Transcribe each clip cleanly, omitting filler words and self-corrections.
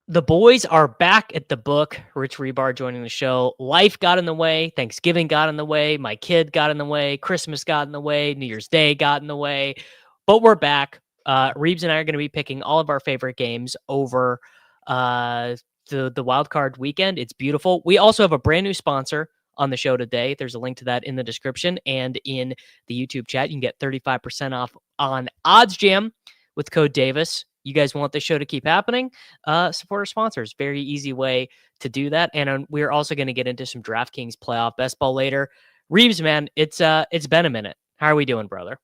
The boys are back at the book. Rich Hribar joining the show. Life got in the way. Thanksgiving got in the way. My kid got in the way. Christmas got in the way. New Year's Day got in the way. But we're back. Reeves and I are going to be picking all of our favorite games over the wild card weekend. It's beautiful. We also have a brand new sponsor on the show today. There's a link to that in the description and in the YouTube chat. You can get 35% off on Odds Jam with code Davis. You guys want the show to keep happening? Support our sponsors. Very easy way to do that. And we're also going to get into some DraftKings playoff best ball later. Reeves, man, it's been a minute. How are we doing, brother?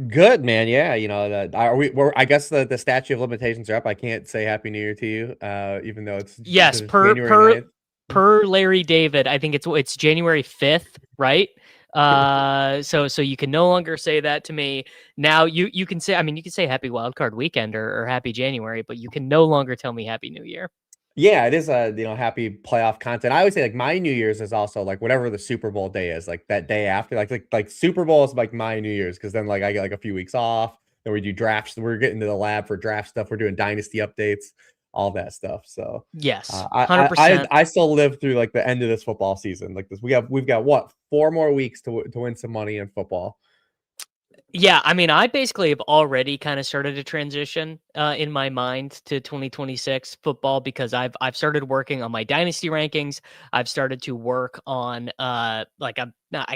Good, man. Yeah, I guess the statute of limitations are up. I can't say Happy New Year to you, even though it's Yes, because it's January 9th. per Larry David, I think it's January 5th, right? So you can no longer say that to me. Now you can say, I mean, you can say Happy Wildcard Weekend or Happy January, but you can no longer tell me Happy New Year. Yeah, it is happy playoff content. I always say like my New Year's is also like whatever the Super Bowl day is, like that day after, like Super Bowl is like my New Year's because then like I get like a few weeks off. Then we do drafts. We're getting to the lab for draft stuff. We're doing dynasty updates, all that stuff. So Yes, I, I 100%. I still live through like the end of this football season. Like this, we've got what 4 more weeks to win some money in football. Yeah, I mean, I basically have already kind of started a transition in my mind to 2026 football because I've started working on my dynasty rankings. I've started to work on I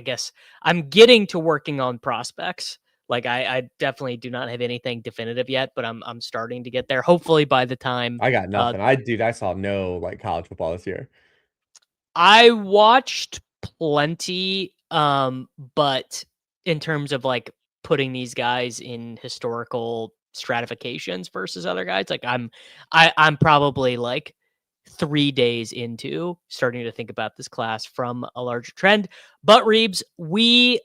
guess I'm getting to working on prospects. Like I definitely do not have anything definitive yet, but I'm starting to get there. Hopefully by the time I got nothing. I saw no like college football this year. I watched plenty, but in terms of like putting these guys in historical stratifications versus other guys, like I'm probably like 3 days into starting to think about this class from a larger trend. But Reeves, we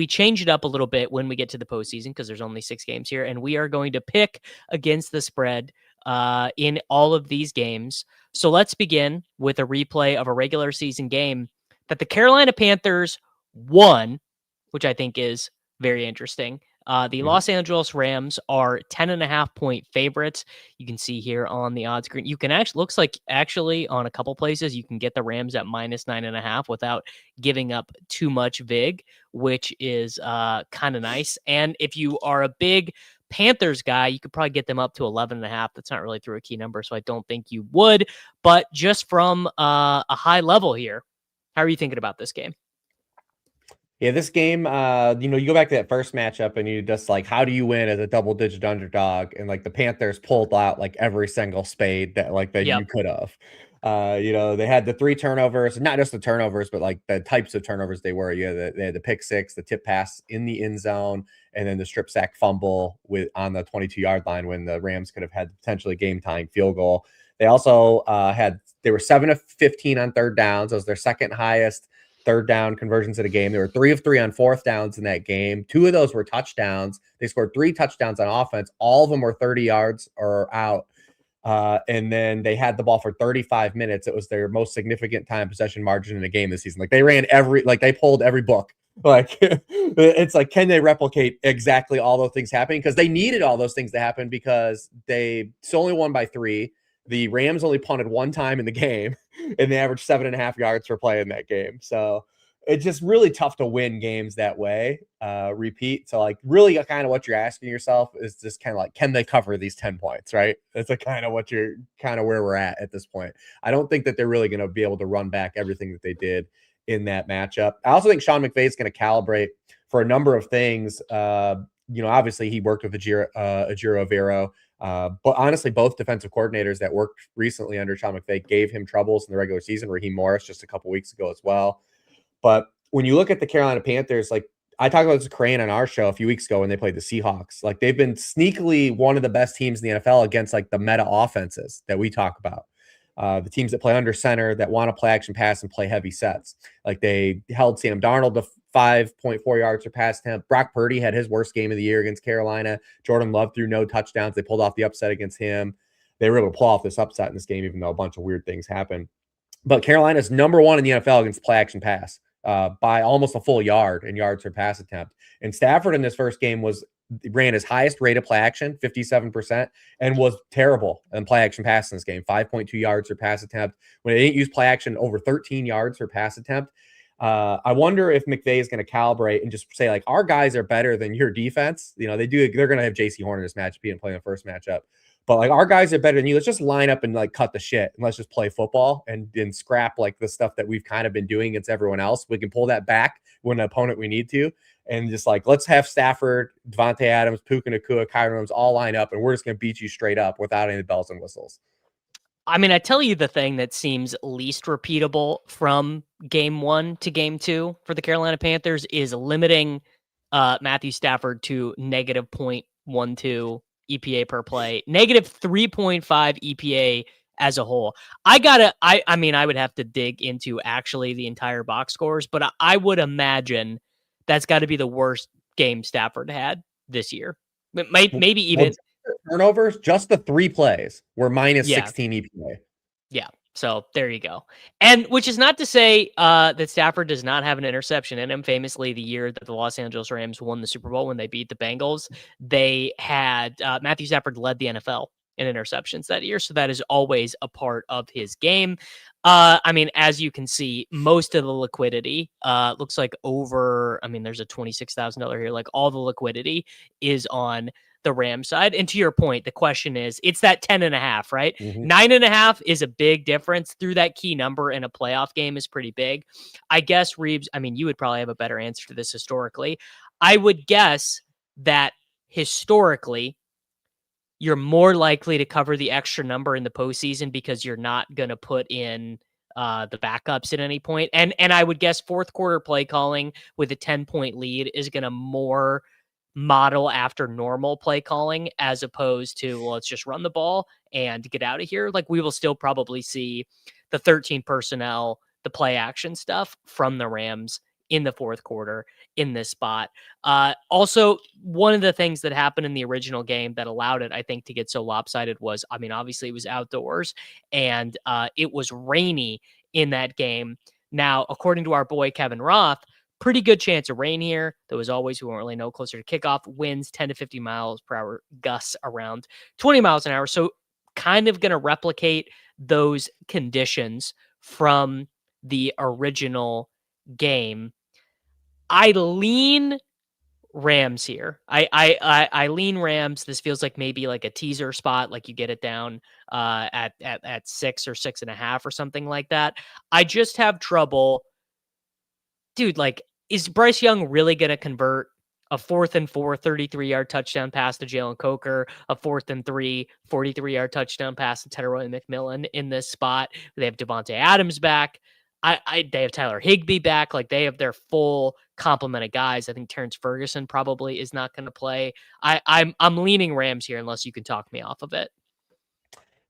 change it up a little bit when we get to the postseason because there's only 6 games here, and we are going to pick against the spread in all of these games. So let's begin with a replay of a regular season game that the Carolina Panthers won, which I think is very interesting. The Mhm. Los Angeles Rams are 10.5-point favorites. You can see here on the odds screen. You can looks like actually on a couple places you can get the Rams at -9.5 without giving up too much vig, which is kind of nice. And if you are a big Panthers guy, you could probably get them up to 11.5. That's not really through a key number, so I don't think you would. But just from a high level here, how are you thinking about this game? Yeah, this game, you go back to that first matchup and you just like, how do you win as a double-digit underdog? And like the Panthers pulled out like every single spade that Yep. you could have. They had the 3 turnovers, not just the turnovers, but like the types of turnovers they were. They had the pick six, the tip pass in the end zone, and then the strip sack fumble on the 22-yard line when the Rams could have had potentially game-tying field goal. They also they were 7 of 15 on third downs. That was their second highest third down conversions in a game. They were 3 of 3 on fourth downs in that game. 2 of those were touchdowns. They scored 3 touchdowns on offense. All of them were 30 yards or out. And then they had the ball for 35 minutes. It was their most significant time possession margin in a game this season. Like they pulled every book. Like it's like, can they replicate exactly all those things happening? Because they needed all those things to happen because they only won by 3. The Rams only punted 1 time in the game, and they averaged 7.5 yards per play in that game. So it's just really tough to win games that way. Repeat. So like really kind of what you're asking yourself is just kind of like, can they cover these 10 points, right? That's kind of what you're kind of where we're at this point. I don't think that they're really going to be able to run back everything that they did in that matchup. I also think Sean McVay is going to calibrate for a number of things. Obviously he worked with Ejiro Evero. But honestly, both defensive coordinators that worked recently under Sean McVay gave him troubles in the regular season. Raheem Morris just a couple weeks ago as well. But when you look at the Carolina Panthers, like I talked about this Crane on our show a few weeks ago when they played the Seahawks, like they've been sneakily one of the best teams in the NFL against like the meta offenses that we talk about. The teams that play under center, that want to play action pass and play heavy sets. Like they held Sam Darnold to 5.4 yards per pass attempt. Brock Purdy had his worst game of the year against Carolina. Jordan Love threw no touchdowns. They pulled off the upset against him. They were able to pull off this upset in this game, even though a bunch of weird things happened. But Carolina's number 1 in the NFL against play action pass by almost a full yard in yards per pass attempt. And Stafford in this first game was ran his highest rate of play action, 57%, and was terrible in play action pass in this game. 5.2 yards per pass attempt. When they didn't use play action, over 13 yards per pass attempt. I wonder if McVay is going to calibrate and just say, like, our guys are better than your defense. You know, they're going to have JC Horn in this matchup and play in the first matchup. But like, our guys are better than you. Let's just line up and like cut the shit and let's just play football and scrap like the stuff that we've kind of been doing against everyone else. We can pull that back when an opponent we need to. And just like, let's have Stafford, Devontae Adams, Puka Nacua, Kyron Williams all line up, and we're just going to beat you straight up without any bells and whistles. I mean, I tell you the thing that seems least repeatable from game 1 to game 2 for the Carolina Panthers is limiting Matthew Stafford to negative 0.12 EPA per play, negative 3.5 EPA as a whole. I mean, I would have to dig into actually the entire box scores, but I would imagine that's got to be the worst game Stafford had this year. Maybe even turnovers, just the 3 plays were minus 16 EPA. Yeah. So there you go. And which is not to say that Stafford does not have an interception in him. Famously, the year that the Los Angeles Rams won the Super Bowl when they beat the Bengals, they had Matthew Stafford led the NFL in interceptions that year. So that is always a part of his game. I mean, as you can see, most of the liquidity looks like there's a $26,000 here. Like all the liquidity is on the Rams side. And to your point, the question is, it's that 10.5, right? 9.5 is a big difference. Through that key number in a playoff game is pretty big. I guess, Reeves, I mean, you would probably have a better answer to this historically. I would guess that historically, you're more likely to cover the extra number in the postseason because you're not going to put in the backups at any point. And I would guess fourth quarter play calling with a 10-point lead is going to more model after normal play calling as opposed to, well, let's just run the ball and get out of here. Like, we will still probably see the 13 personnel, the play action stuff from the Rams in the fourth quarter in this spot. Also, one of the things that happened in the original game that allowed it, I think, to get so lopsided was, I mean, obviously it was outdoors and it was rainy in that game. Now, according to our boy Kevin Roth, pretty good chance of rain here. Though, as always, we won't really know closer to kickoff. Winds 10 to 50 miles per hour, gusts around 20 miles an hour. So kind of going to replicate those conditions from the original game. I lean Rams here. I lean Rams. This feels like maybe like a teaser spot, like you get it down at 6 or 6.5 or something like that. I just have trouble. Dude, like, is Bryce Young really going to convert a 4th and 4 33-yard touchdown pass to Jalen Coker, a 4th and 3 43-yard touchdown pass to Teteroy McMillan in this spot? They have Devontae Adams back. They have Tyler Higbee back. Like, they have their full complement of guys. I think Terrence Ferguson probably is not going to play. I'm leaning Rams here unless you can talk me off of it.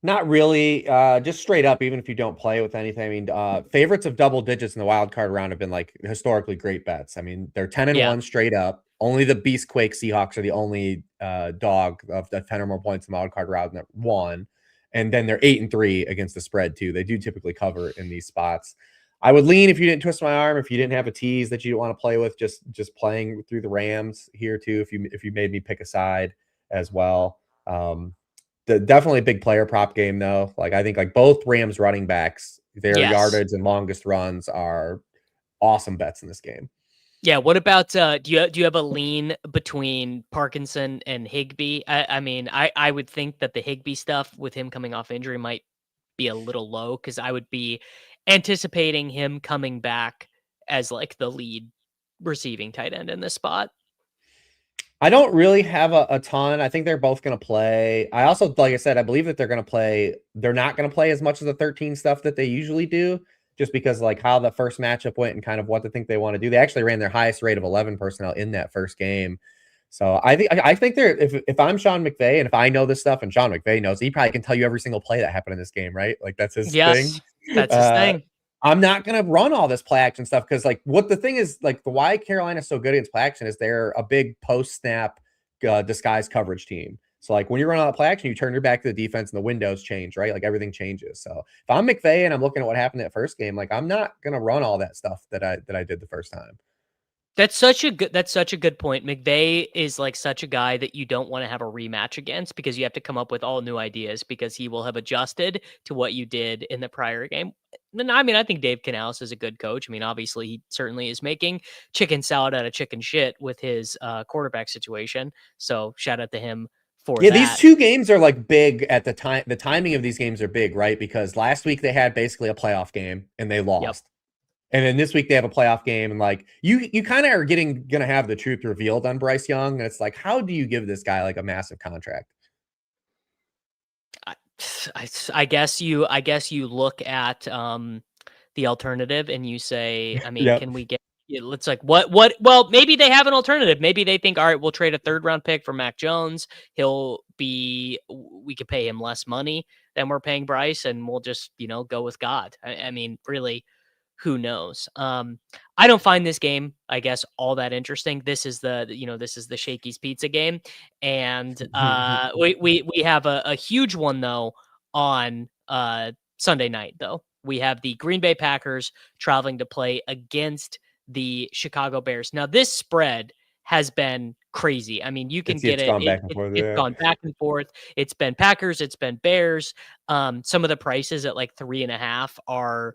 Not really. Just straight up, even if you don't play with anything. I mean, favorites of double digits in the wild card round have been like historically great bets. I mean, they're 10-1 straight up. Only the Beastquake Seahawks are the only dog of the 10 or more points in the wild card round that won. And then they're 8-3 against the spread too. They do typically cover in these spots. I would lean, if you didn't twist my arm, if you didn't have a tease that you don't want to play with, just playing through the Rams here too. If you made me pick a side as well. Definitely a big player prop game though. Like, I think like both Rams running backs, their yardage and longest runs are awesome bets in this game. Yeah. What about do you have a lean between Parkinson and Higbee? I mean, I would think that the Higbee stuff with him coming off injury might be a little low because I would be anticipating him coming back as like the lead receiving tight end in this spot. I don't really have a ton. I think they're both going to play. I also, like I said, I believe that they're going to play. They're not going to play as much of the 13 stuff that they usually do, just because like how the first matchup went and kind of what they think they want to do. They actually ran their highest rate of 11 personnel in that first game. So I think they're, if I'm Sean McVay and if I know this stuff and Sean McVay knows, he probably can tell you every single play that happened in this game, right? Like that's his thing. That's his thing. I'm not going to run all this play action stuff because like what the thing is, like the why Carolina's so good against play action is they're a big post snap disguise coverage team. So like when you run all that play action, you turn your back to the defense and the windows change, right? Like everything changes. So if I'm McVay and I'm looking at what happened that first game, like I'm not going to run all that stuff that I did the first time. That's such a good point. McVay is like such a guy that you don't want to have a rematch against because you have to come up with all new ideas because he will have adjusted to what you did in the prior game. And I mean, I think Dave Canales is a good coach. I mean, obviously he certainly is making chicken salad out of chicken shit with his quarterback situation. So shout out to him for Yeah, these that. two games are like big at the time. The timing of these games are big, right? Because last week they had basically a playoff game and they Yep. lost. And then this week they have a playoff game, and like you kind of are gonna have the truth revealed on Bryce Young. And it's like, how do you give this guy like a massive contract? I, I guess you look at the alternative and you say, I mean, Yep. can we get it's like what well, maybe they have an alternative. Maybe they think, all right, we'll trade a third round pick for Mac Jones. We could pay him less money than we're paying Bryce, and we'll just, go with God. I mean, really, who knows? I don't find this game, I guess, all that interesting. This is this is the Shakey's Pizza game, and we have a huge one though on Sunday night. Though we have the Green Bay Packers traveling to play against the Chicago Bears. Now this spread has been crazy. I mean, you can get It's it. gone back and forth. It's Yeah. gone back and forth. It's been Packers. It's been Bears. Some of the prices at like 3.5 are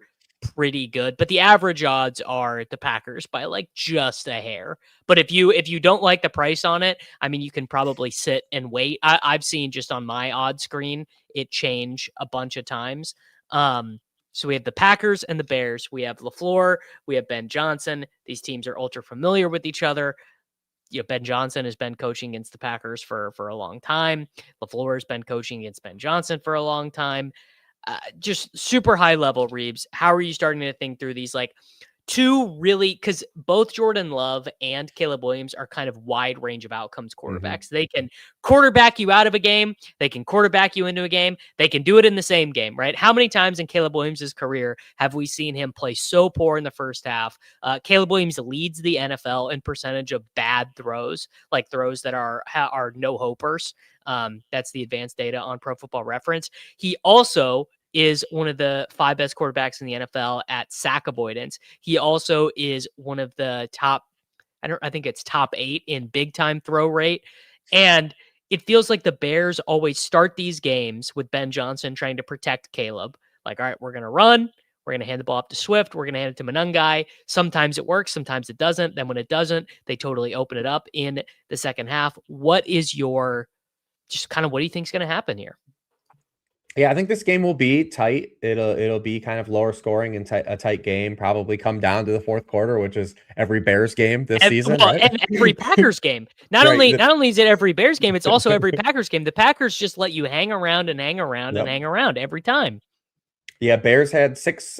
pretty good, but the average odds are the Packers by like just a hair. But if you don't like the price on it, I mean, you can probably sit and wait. I've seen just on my odd screen it change a bunch of times. So we have the Packers and the Bears. We have LaFleur. We have Ben Johnson. These teams are ultra familiar with each other. Ben Johnson has been coaching against the Packers for a long time. LaFleur has been coaching against Ben Johnson for a long time. Just super high level, Reeves. How are you starting to think through these like two really, because both Jordan Love and Caleb Williams are kind of wide range of outcomes quarterbacks. They can quarterback you out of a game. They can quarterback you into a game. They can do it in the same game, right? How many times in Caleb Williams' career have we seen him play so poor in the first half? Caleb Williams leads the NFL in percentage of bad throws, like throws that are no hopers. That's the advanced data on Pro Football Reference. He also is one of the 5 best quarterbacks in the NFL at sack avoidance. He also is one of the top, I think it's top 8 in big time throw rate. And it feels like the Bears always start these games with Ben Johnson trying to protect Caleb. Like, all right, we're going to run. We're going to hand the ball off to Swift. We're going to hand it to Monangai. Sometimes it works. Sometimes it doesn't. Then when it doesn't, they totally open it up in the second half. What do you think is going to happen here? Yeah, I think this game will be tight. It'll be kind of lower scoring and a tight game. Probably come down to the fourth quarter, which is every Bears game this season, right? And every Packers game. Not only is it every Bears game, it's also every Packers game. The Packers just let you hang around and hang around and hang around every time. Yeah, Bears had 6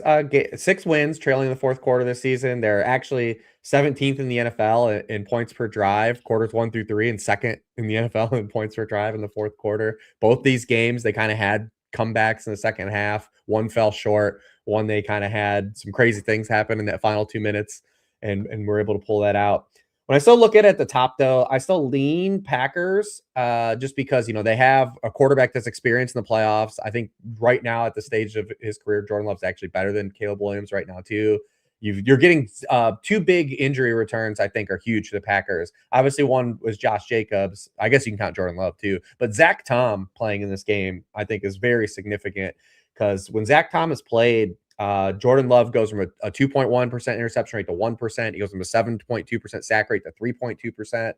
wins trailing the fourth quarter this season. They're actually 17th in the NFL in points per drive, quarters 1 through 3, and second in the NFL in points per drive in the fourth quarter. Both these games, they kind of had comebacks in the second half. One fell short. One, they kind of had some crazy things happen in that final 2 minutes, and were able to pull that out. When I still look at the top, though, I still lean Packers just because, they have a quarterback that's experienced in the playoffs. I think right now at the stage of his career, Jordan Love's actually better than Caleb Williams right now, too. You're getting 2 big injury returns, I think, are huge for the Packers. Obviously, one was Josh Jacobs. I guess you can count Jordan Love, too. But Zach Tom playing in this game, I think, is very significant because when Zach Tom has played, Jordan Love goes from a 2.1% interception rate to 1%. He goes from a 7.2% sack rate to 3.2%.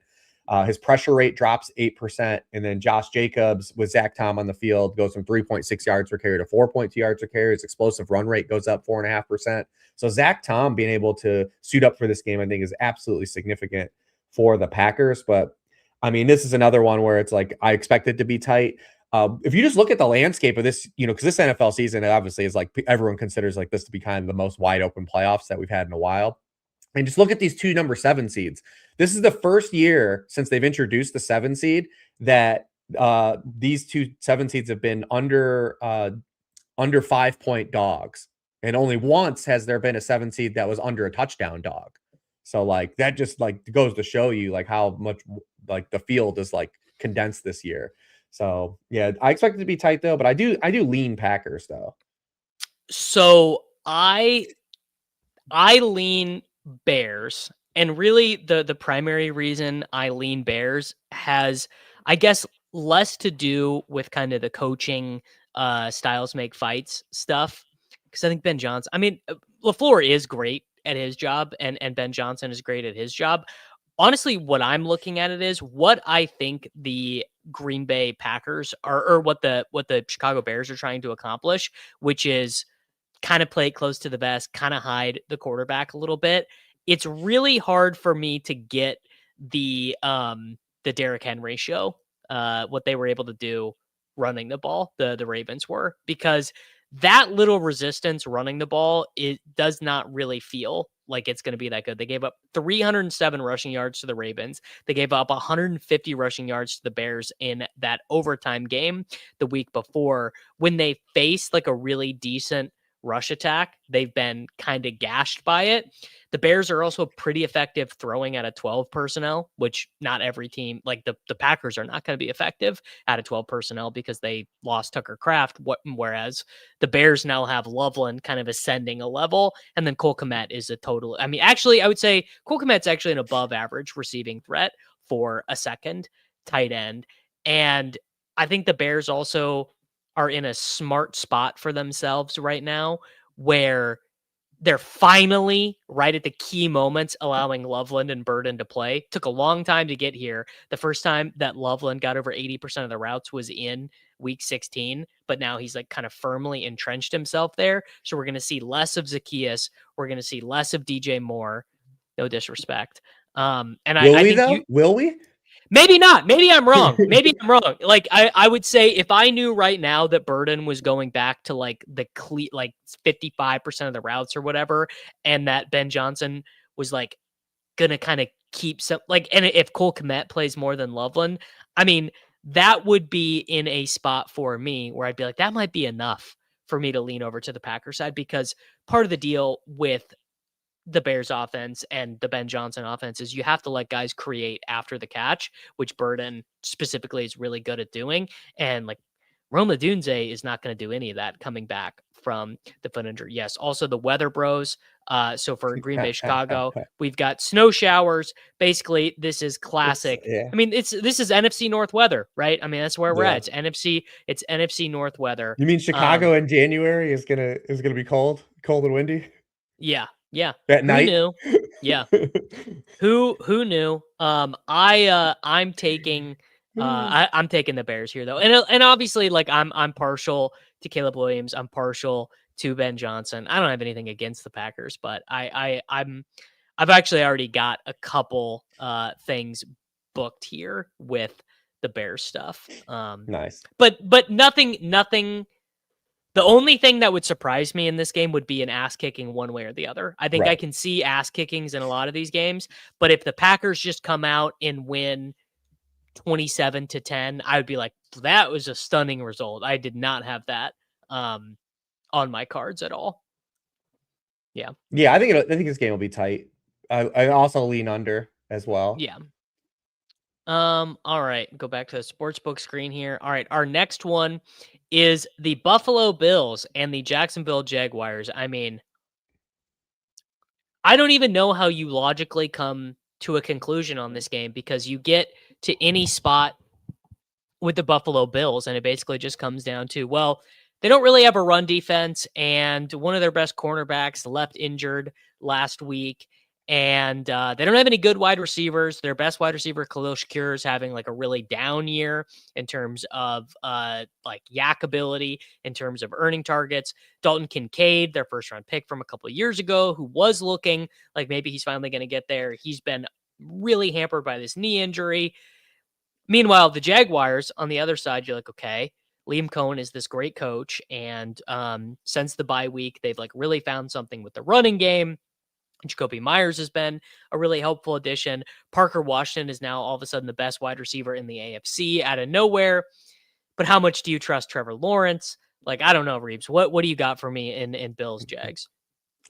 His pressure rate drops 8%. And then Josh Jacobs with Zach Tom on the field goes from 3.6 yards per carry to 4.2 yards per carry. His explosive run rate goes up 4.5%. So Zach Tom being able to suit up for this game, I think, is absolutely significant for the Packers. But I mean, this is another one where it's like, I expect it to be tight. If you just look at the landscape of this, because this NFL season obviously is like everyone considers like this to be kind of the most wide open playoffs that we've had in a while. And just look at these 2 number 7 seeds. This is the first year since they've introduced the 7 seed that these 2 7 seeds have been under 5-point dogs. And only once has there been a 7 seed that was under a touchdown dog. So like that just like goes to show you like how much like the field is like condensed this year. So yeah, I expect it to be tight though, but I do lean Packers though. So I lean Bears. And really, the primary reason I lean Bears has, I guess, less to do with kind of the coaching, styles make fights stuff. Because I think Ben Johnson, I mean, LaFleur is great at his job, and Ben Johnson is great at his job. Honestly, what I'm looking at it is what I think the Green Bay Packers are, or what the Chicago Bears are trying to accomplish, which is kind of play it close to the vest, kind of hide the quarterback a little bit. It's really hard for me to get the Derrick Henry show, what they were able to do running the ball, the Ravens were, because that little resistance running the ball, it does not really feel like it's going to be that good. They gave up 307 rushing yards to the Ravens. They gave up 150 rushing yards to the Bears in that overtime game the week before, when they faced like a really decent rush attack. They've been kind of gashed by it. The Bears are also pretty effective throwing out of 12 personnel, which not every team, like the Packers, are not going to be effective out of 12 personnel because they lost Tucker Kraft. Whereas the Bears now have Loveland kind of ascending a level, and then Cole Kmet is a total. I mean, actually, I would say Cole Kmet's actually an above average receiving threat for a second tight end. And I think the Bears also are in a smart spot for themselves right now, where they're finally right at the key moments allowing Loveland and Burden to play. Took a long time to get here. The first time that Loveland got over 80% of the routes was in week 16, but now he's like kind of firmly entrenched himself there. So we're going to see less of Zacchaeus. We're going to see less of DJ Moore. No disrespect. And Will I we think though? Will we? maybe not. Maybe I'm wrong. Maybe I'm wrong. Like I would say if I knew right now that Burden was going back to like like 55% of the routes or whatever, and that Ben Johnson was like gonna kind of keep some like, and if Cole Kmet plays more than Loveland, I mean, that would be in a spot for me where I'd be like, that might be enough for me to lean over to the Packer side, because part of the deal with the Bears offense and the Ben Johnson offense is you have to let guys create after the catch, which Burden specifically is really good at doing. And like Roma Dunze is not going to do any of that coming back from the foot injury. Yes. Also the weather bros. So for Green Bay, Chicago, we've got snow showers. Basically, this is classic. Yeah. I mean, this is NFC North weather, right? I mean, that's where we're Yeah. at. It's NFC North weather. You mean Chicago in January is gonna be cold and windy Yeah. Yeah. at Who night? knew? Yeah. Who knew? I'm taking I'm taking the Bears here though. And obviously like I'm partial to Caleb Williams. I'm partial to Ben Johnson. I don't have anything against the Packers, but I've actually already got a couple things booked here with the Bears stuff. Nice. But nothing. The only thing that would surprise me in this game would be an ass kicking one way or the other. I think I Right. can see ass kickings in a lot of these games, but if the Packers just come out and win 27-10, I would be like, that was a stunning result. I did not have that on my cards at all. Yeah. Yeah, I think this game will be tight. I also lean under as well. Yeah. All right, go back to the sportsbook screen here. All right, our next one is the Buffalo Bills and the Jacksonville Jaguars. I mean, I don't even know how you logically come to a conclusion on this game, because you get to any spot with the Buffalo Bills and it basically just comes down to, well, they don't really have a run defense, and one of their best cornerbacks left injured last week, and they don't have any good wide receivers. Their best wide receiver, Khalil Shakir, is having like a really down year in terms of like yak ability, in terms of earning targets. Dalton Kincaid, their first round pick from a couple of years ago, who was looking like maybe he's finally going to get there, he's been really hampered by this knee injury. Meanwhile, the Jaguars on the other side, you're like, okay, Liam Cohen is this great coach, and since the bye week, they've like really found something with the running game. Jacoby Myers has been a really helpful addition. Parker Washington is now all of a sudden the best wide receiver in the AFC out of nowhere. But how much do you trust Trevor Lawrence? Like, I don't know, Reeves. What do you got for me in Bills Jags?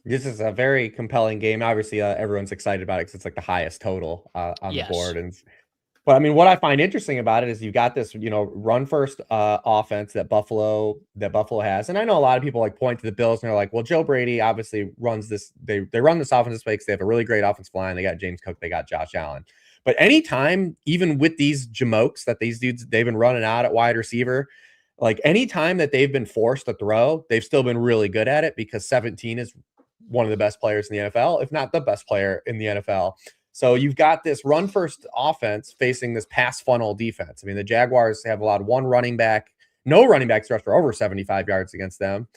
This is a very compelling game. Obviously, everyone's excited about it because it's like the highest total on the Yes. board, and But I mean, what I find interesting about it is you got this, run first offense that Buffalo has, and I know a lot of people like point to the Bills and they're like, well, Joe Brady obviously runs this. They run this offense this way because they have a really great offensive line. They got James Cook, they got Josh Allen. But anytime, even with these jamokes that these dudes they've been running out at wide receiver, like anytime that they've been forced to throw, they've still been really good at it because 17 is one of the best players in the NFL, if not the best player in the NFL. So you've got this run first offense facing this pass funnel defense. I mean, the Jaguars have allowed no running backs rush for over 75 yards against them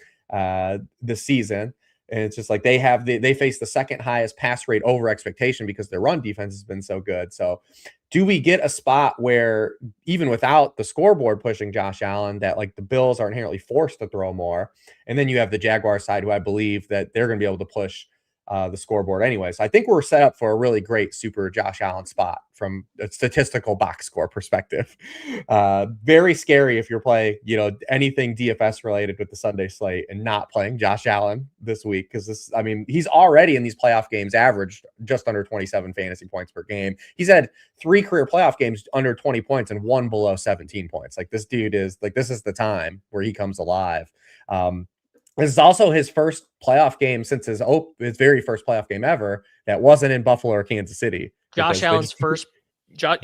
this season. And it's just like they face the second highest pass rate over expectation because their run defense has been so good. So do we get a spot where even without the scoreboard pushing Josh Allen, that like the Bills are inherently forced to throw more? And then you have the Jaguar side, who I believe that they're going to be able to push the scoreboard anyway. So I think we're set up for a really great super Josh Allen spot from a statistical box score perspective. Very scary if you're playing, anything DFS related with the Sunday slate and not playing Josh Allen this week. Because he's already in these playoff games averaged just under 27 fantasy points per game. He's had 3 career playoff games under 20 points and 1 below 17 points. Like this dude is like, this is the time where he comes alive. This is also his first playoff game since his very first playoff game ever that wasn't in Buffalo or Kansas City. Josh Allen's first. Josh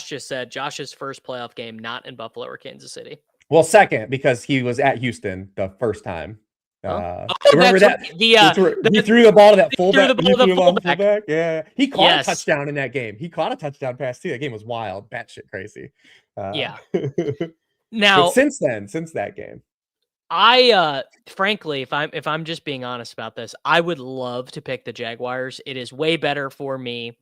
just said Josh's first playoff game not in Buffalo or Kansas City. Well, second, because he was at Houston the first time. Remember that? Right. He threw the ball to that fullback. Yeah, he caught a touchdown in that game. He caught a touchdown pass too. That game was wild, batshit crazy. Now, since that game. I frankly, if I'm just being honest about this, I would love to pick the Jaguars. It is way better for me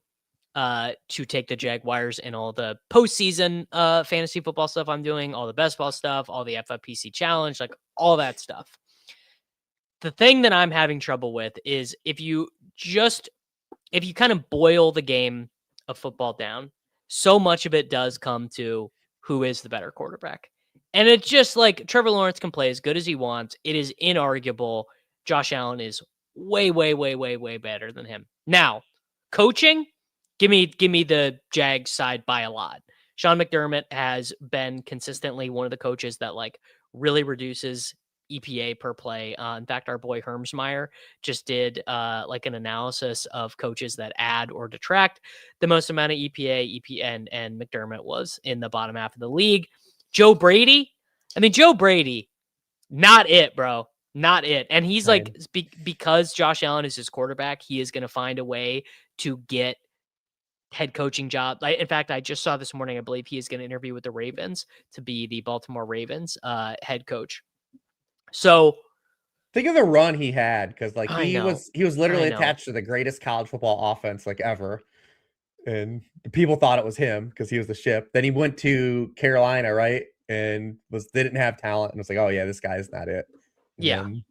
to take the Jaguars in all the postseason fantasy football stuff I'm doing, all the best ball stuff, all the FFPC challenge, like all that stuff. The thing that I'm having trouble with is if you kind of boil the game of football down, so much of it does come to who is the better quarterback. And it's just like Trevor Lawrence can play as good as he wants. It is inarguable. Josh Allen is way, way, way, way, way better than him. Now, coaching, give me the Jags side by a lot. Sean McDermott has been consistently one of the coaches that like really reduces EPA per play. In fact, our boy Hermsmeyer just did like an analysis of coaches that add or detract the most amount of EPA, and McDermott was in the bottom half of the league. Joe Brady, not it, bro. Not it. And he's like, because Josh Allen is his quarterback, he is going to find a way to get head coaching job. In fact, I just saw this morning, I believe he is going to interview with the Ravens to be the Baltimore Ravens head coach. So think of the run he had, because like he was literally attached to the greatest college football offense like ever. And people thought it was him because he was the ship. Then he went to Carolina, right? And didn't have talent, and was like, oh yeah, this guy's not it. And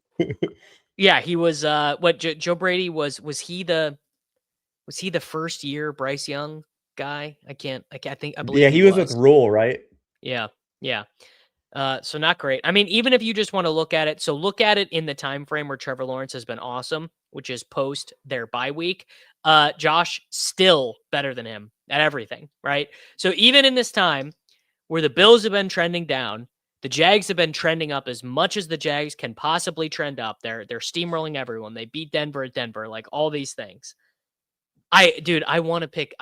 yeah, he was Joe Brady was he the first year Bryce Young guy? I believe he was with Rule, right? Yeah. So not great. I mean, even if you just want to look at it in the time frame where Trevor Lawrence has been awesome, which is post their bye week. Josh still better than him at everything, right? So even in this time where the Bills have been trending down, the Jags have been trending up as much as the Jags can possibly trend up. They're steamrolling everyone. They beat Denver at Denver, like all these things. I want to pick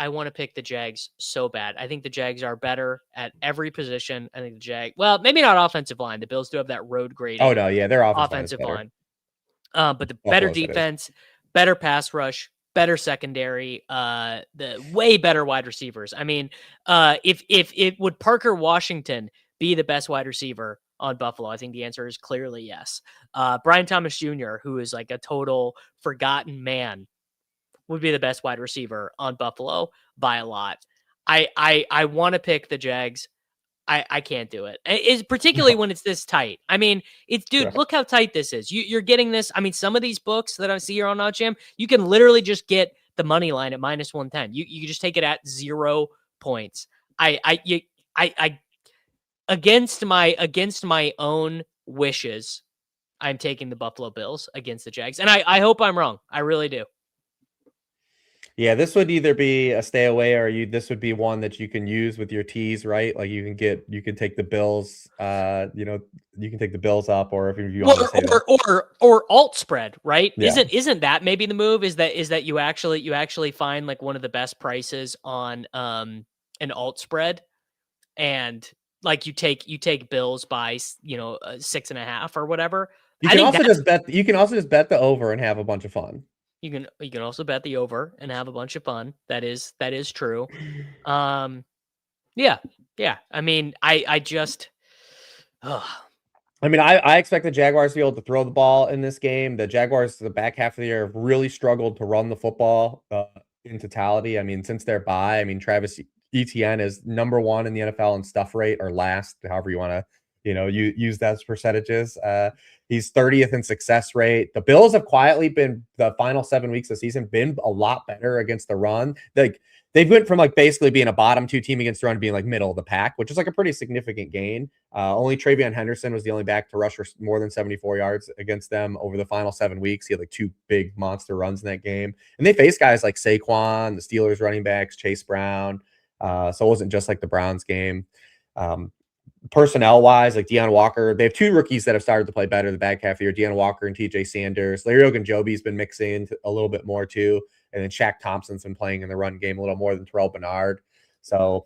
the Jags so bad. I think the Jags are better at every position. I think well, maybe not offensive line. The Bills do have that road grading. Oh no, yeah, their offensive line. But the better defense, better pass rush, better secondary, the way better wide receivers. I mean, if would Parker Washington be the best wide receiver on Buffalo? I think the answer is clearly yes. Brian Thomas Jr., who is like a total forgotten man, would be the best wide receiver on Buffalo by a lot. I want to pick the Jags. I can't do it. It's particularly when it's this tight. I mean, look how tight this is. You're getting this. I mean, some of these books that I see here on OddsJam, you can literally just get the money line at -110. You just take it at 0 points. Against my own wishes, I'm taking the Buffalo Bills against the Jags. And I hope I'm wrong. I really do. Yeah, this would either be a stay away or this would be one that you can use with your tees, right? Like you can take the Bills, you can take the Bills up, or if you want to say that. Or alt spread, right? Yeah. Isn't that maybe the move? Is that you actually find like one of the best prices on an alt spread, and like you take Bills by 6.5 or whatever. I think that's You can also just bet the over and have a bunch of fun. you can also bet the over and have a bunch of fun. That is true. Um, yeah, yeah. I mean, I just. Ugh. I mean, I expect the Jaguars to be able to throw the ball in this game. The Jaguars, the back half of the year, have really struggled to run the football in totality. I mean, since their bye, I mean, Travis Etienne is #1 in the NFL in stuff rate, or last, however you want to, use those percentages. He's 30th in success rate. The Bills have quietly been, the final 7 weeks of the season, been a lot better against the run. Like, they went from like basically being a bottom 2 team against the run to being like middle of the pack, which is like a pretty significant gain. Only Travion Henderson was the only back to rush for more than 74 yards against them over the final 7 weeks. He had like 2 big monster runs in that game. And they faced guys like Saquon, the Steelers running backs, Chase Brown. So it wasn't just like the Browns game. Personnel wise, like Deion Walker, they have 2 rookies that have started to play better the back half of the year. Deion Walker and TJ Sanders. Larry Ogunjobi's been mixing a little bit more too. And then Shaq Thompson's been playing in the run game a little more than Terrell Bernard. So,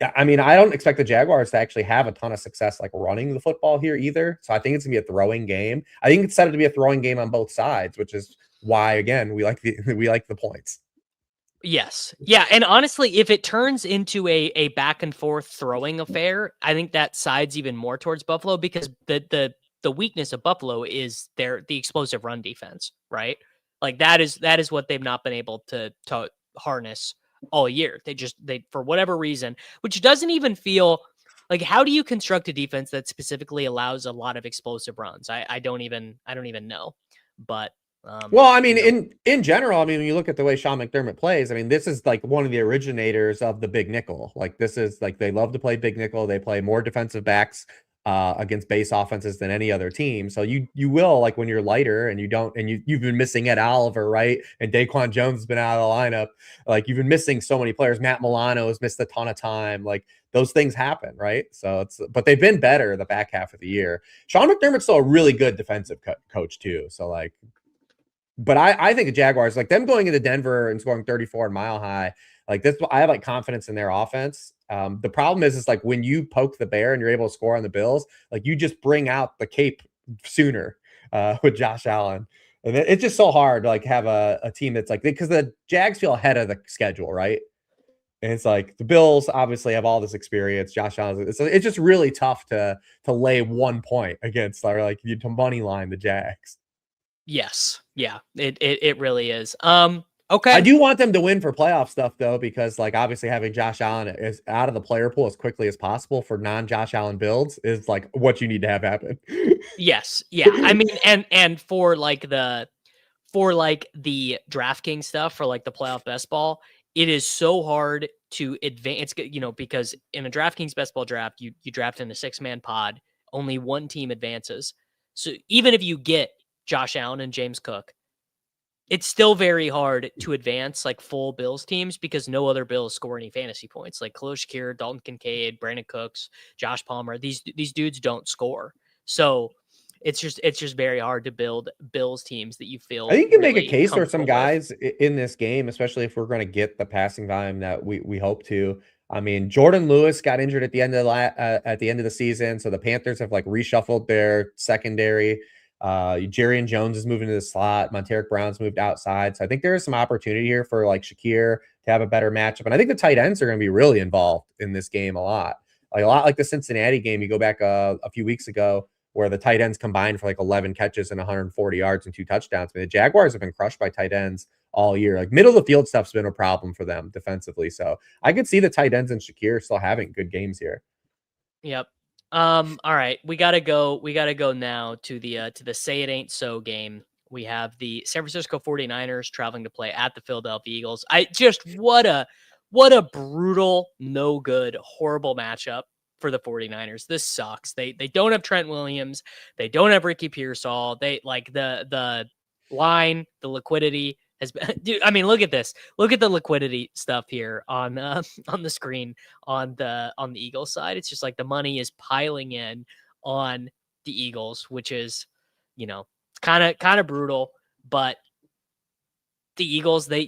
yeah, I mean, I don't expect the Jaguars to actually have a ton of success like running the football here either. So I think it's going to be a throwing game. I think it's set up to be a throwing game on both sides, which is why, again, we like the points. Yes. Yeah. And honestly, if it turns into a back and forth throwing affair, I think that sides even more towards Buffalo, because the weakness of Buffalo is the explosive run defense, right? Like that is what they've not been able to harness all year. They for whatever reason, which doesn't even feel like, how do you construct a defense that specifically allows a lot of explosive runs? I don't even know. But Well, I mean, you know, in general, I mean, when you look at the way Sean McDermott plays, I mean, this is like one of the originators of the big nickel. Like, this is like, they love to play big nickel. They play more defensive backs against base offenses than any other team. So you will, like, when you're lighter and you've been missing Ed Oliver, right? And Daquan Jones has been out of the lineup. Like, you've been missing so many players. Matt Milano has missed a ton of time. Like, those things happen, right? So but they've been better the back half of the year. Sean McDermott's still a really good defensive coach too. So like, but I think the Jaguars, like them going into Denver and scoring 34 in Mile High, like this, I have like confidence in their offense. The problem is like when you poke the bear and you're able to score on the Bills, like you just bring out the cape sooner with Josh Allen. And it's just so hard to like have a team that's like, because the Jags feel ahead of the schedule, right? And it's like the Bills obviously have all this experience. Josh Allen, it's just really tough to lay 1 point against, or like you to money line the Jags. yes. Yeah. It really is. I Okay. do want them to win for playoff stuff though, because like obviously having Josh Allen is out of the player pool as quickly as possible for non-Josh Allen builds is like what you need to have happen. Yes. Yeah. I mean, and for like the DraftKings stuff, for like the playoff best ball, it is so hard to advance, because in a DraftKings best ball draft, you draft in a 6-man pod, only one team advances. So even if you get Josh Allen and James Cook, it's still very hard to advance like full Bills teams, because no other Bills score any fantasy points. Like Khalil Shakir, Dalton Kincaid, Brandon Cooks, Josh Palmer, these dudes don't score. So it's just very hard to build Bills teams that you I feel think you can make a really case for some comfortable with. guys in this game, especially if we're going to get the passing volume that we hope to. I mean, Jordan Lewis got injured at the end of the season, so the Panthers have like reshuffled their secondary. Jerry and Jones is moving to the slot. Monteric Brown's moved outside, so I think there is some opportunity here for like Shakir to have a better matchup. And I think the tight ends are going to be really involved in this game a lot like the Cincinnati game. You go back a few weeks ago, where the tight ends combined for like 11 catches and 140 yards and 2 touchdowns. I mean, the Jaguars have been crushed by tight ends all year. Like middle of the field stuff's been a problem for them defensively. So I could see the tight ends and Shakir still having good games here. Yep. All right. We gotta go now to the Say It Ain't So game. We have the San Francisco 49ers traveling to play at the Philadelphia Eagles. What a brutal, no good, horrible matchup for the 49ers. This sucks. They don't have Trent Williams. They don't have Ricky Pearsall. They like the line, the liquidity has been, dude, I mean, look at this. Look at the liquidity stuff here on the screen on the Eagles side. It's just like the money is piling in on the Eagles, which is, kind of brutal, but the Eagles, they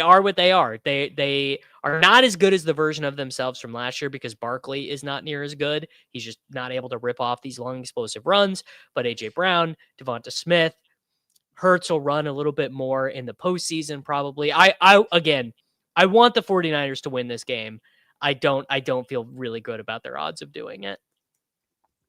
are what they are. They are not as good as the version of themselves from last year because Barkley is not near as good. He's just not able to rip off these long explosive runs, but AJ Brown, Devonta Smith, Hurts will run a little bit more in the postseason, probably. I want the 49ers to win this game. I don't feel really good about their odds of doing it.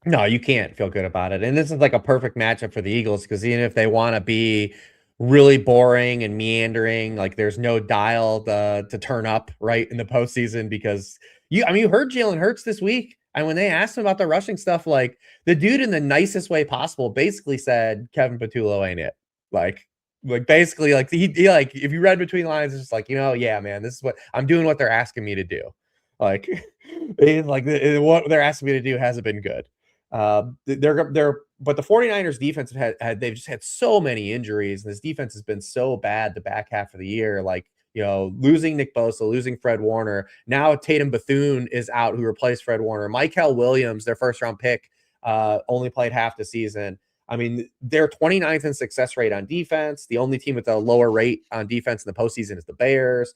No, you can't feel good about it. And this is like a perfect matchup for the Eagles because even if they want to be really boring and meandering, like there's no dial to turn up right in the postseason because you heard Jalen Hurts this week. And when they asked him about the rushing stuff, like the dude in the nicest way possible basically said Kevin Patullo ain't it. Like basically like he like if you read between the lines, it's just like, yeah, man, this is what I'm doing what they're asking me to do. Like what they're asking me to do hasn't been good. But the 49ers defense they've just had so many injuries, and this defense has been so bad the back half of the year. Like, losing Nick Bosa, losing Fred Warner. Now Tatum Bethune is out, who replaced Fred Warner. Michael Williams, their first round pick, only played half the season. I mean, they're 29th in success rate on defense. The only team with a lower rate on defense in the postseason is the Bears.